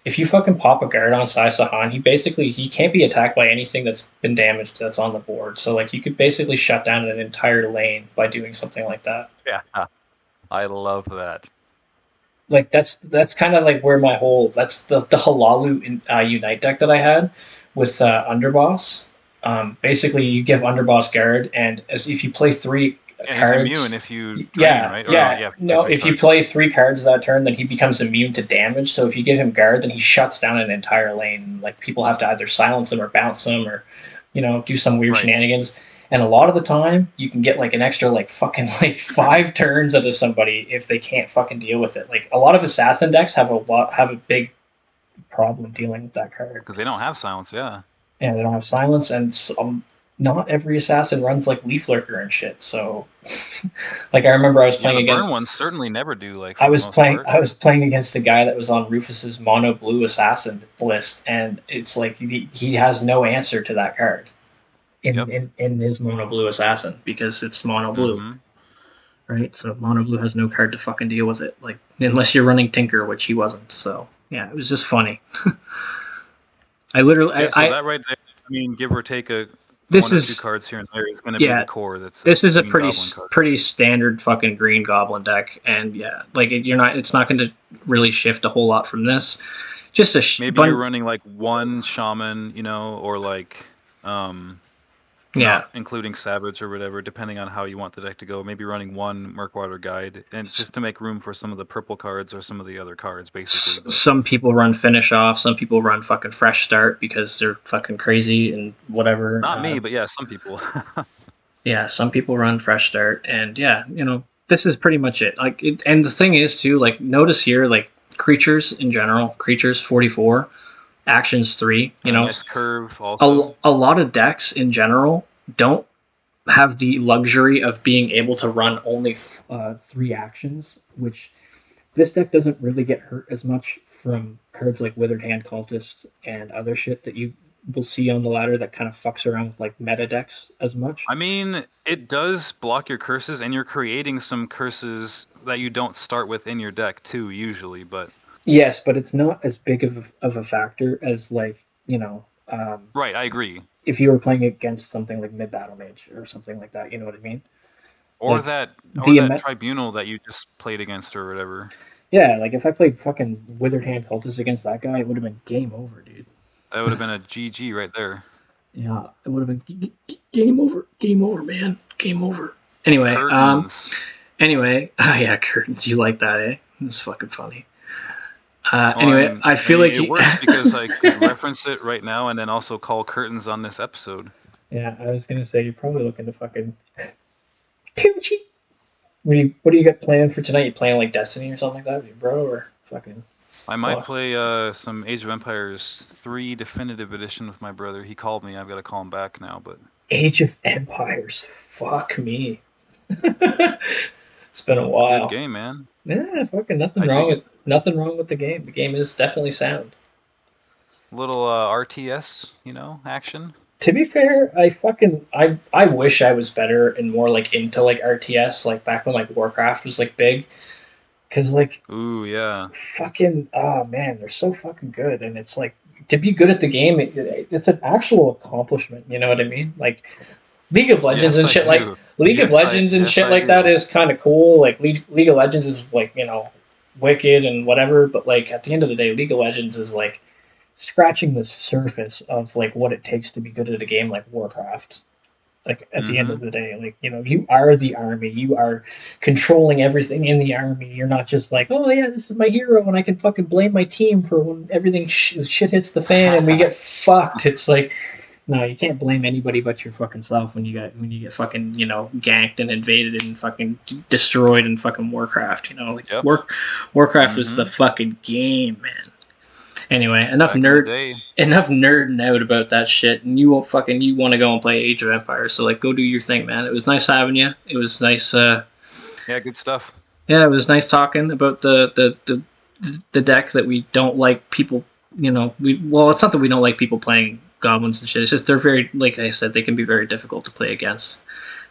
if you fucking pop a guard on Saisahan, he can't be attacked by anything that's been damaged that's on the board. So like you could basically shut down an entire lane by doing something like that. Yeah. I love that. Like that's kind of like where my whole that's the Halalu Unite deck that I had with Underboss. Basically, you give Underboss guard, and if you play 3 cards, he's immune if you drain, right? If you play 3 cards that turn, then he becomes immune to damage. So if you give him guard, then he shuts down an entire lane. Like people have to either silence him or bounce him, or do some weird shenanigans. And a lot of the time, you can get like an extra like fucking like 5 turns out of somebody if they can't fucking deal with it. Like a lot of assassin decks have a big problem dealing with that card because they don't have silence. Yeah, they don't have silence, and not every assassin runs like Leaf Lurker and shit. So, like I remember I was playing against burn ones certainly never do. Like I was playing against a guy that was on Rufus's mono blue assassin list, and it's like he has no answer to that card. In his mono blue assassin because it's mono blue, right? So mono blue has no card to fucking deal with it, like unless you're running Tinker, which he wasn't. So yeah, it was just funny. I literally, that right there. I mean, give or take one or 2 cards here and there is going to be the core. This is a pretty standard fucking green goblin deck, and yeah, like it's not going to really shift a whole lot from this. Just maybe you're running like 1 shaman, or like. Yeah. not including Savage or whatever, depending on how you want the deck to go. Maybe running one Murkwater Guide, and just to make room for some of the purple cards or some of the other cards, basically. But Some people run Finish Off, some people run fucking Fresh Start because they're fucking crazy and whatever. not me, but yeah, some people. Yeah, some people run Fresh Start, and yeah, this is pretty much it. Like, and the thing is too, like, notice here, like, creatures in general, creatures 44, actions 3. And a nice curve also. A lot of decks in general don't have the luxury of being able to run only 3 actions, which this deck doesn't really get hurt as much from cards like Withered Hand Cultist and other shit that you will see on the ladder that kind of fucks around with like meta decks as much. I mean, it does block your curses, and you're creating some curses that you don't start with in your deck too, usually. But yes, but it's not as big of a factor as like right, I agree. If you were playing against something like Mid Battle Mage or something like that, you know what I mean? Or like, that tribunal that you just played against or whatever. Yeah, like if I played fucking Withered Hand Cultist against that guy, it would have been game over, dude. That would have been a GG right there. Yeah, it would have been game over, man, game over. Anyway, curtains. Yeah, curtains. You like that, eh? It's fucking funny. Anyway, I feel like it works because I could reference it right now and then also call curtains on this episode. Yeah, I was gonna say you're probably looking to fucking Tucci. What do you got planned for tonight? You playing like Destiny or something like that, bro, or fucking? I might play some Age of Empires 3 Definitive Edition with my brother. He called me. I've got to call him back now, but Age of Empires. Fuck me. It's been a while. Good game, man. Yeah, fucking nothing wrong with the game. The game is definitely sound. Little RTS, action. To be fair, I wish I was better and more like into like RTS, like back when like Warcraft was like big. Cause like, ooh yeah, fucking, oh man, they're so fucking good, and it's like to be good at the game, it's an actual accomplishment. You know what I mean? Like League of Legends and shit like League of Legends and shit like that is kind of cool. Like League of Legends is like wicked and whatever, but like at the end of the day, League of Legends is like scratching the surface of like what it takes to be good at a game like Warcraft. Like at the end of the day, like you are the army. You are controlling everything in the army. You're not just like, oh yeah, this is my hero, and I can fucking blame my team for when everything shit hits the fan and we get fucked. It's like, no, you can't blame anybody but your fucking self when you get fucking ganked and invaded and fucking destroyed in fucking Warcraft. Like yep. Warcraft is the fucking game, man. Anyway, enough nerding out about that shit, and you want to go and play Age of Empires. So like, go do your thing, man. It was nice having you. It was nice. Yeah, good stuff. Yeah, it was nice talking about the deck that we don't like people. It's not that we don't like people playing goblins and shit. It's just they're very, like I said, they can be very difficult to play against.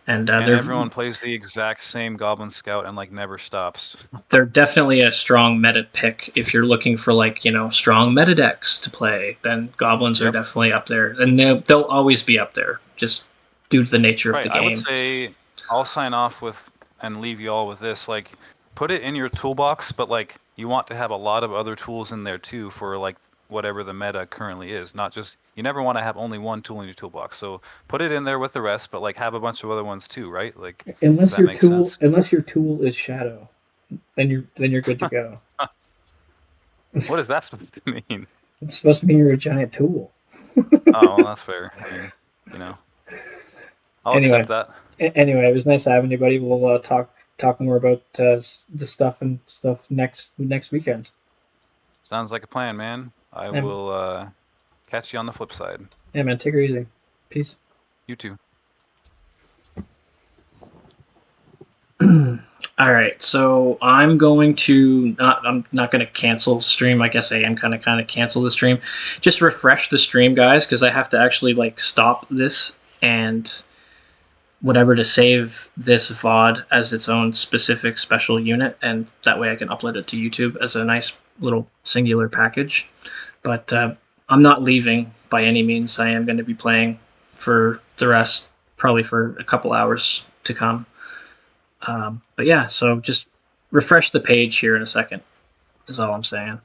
And everyone plays the exact same Goblin Scout and like never stops. They're definitely a strong meta pick if you're looking for like strong meta decks to play. Then Goblins are definitely up there, and they'll always be up there just due to the nature of the game. I would say I'll sign off with and leave you all with this: like, put it in your toolbox, but like you want to have a lot of other tools in there too for like whatever the meta currently is. Not just, you never want to have only one tool in your toolbox. So put it in there with the rest, but like have a bunch of other ones too, right? Like unless your tool is Shadow, then you're good to go. What is that supposed to mean? It's supposed to mean you're a giant tool. Oh, well, that's fair. I mean, I'll accept that. Anyway, it was nice having you, buddy. We'll talk more about the stuff next weekend. Sounds like a plan, man. I will catch you on the flip side. Yeah, man. Take her easy. Peace. You too. All right, so I'm going to I'm not going to cancel stream. I guess I am kind of cancel the stream. Just refresh the stream, guys, because I have to actually like stop this and whatever to save this VOD as its own specific special unit, and that way I can upload it to YouTube as a nice little singular package. But I'm not leaving by any means. I am going to be playing for the rest, probably for a couple hours to come. But yeah, so just refresh the page here in a second is all I'm saying.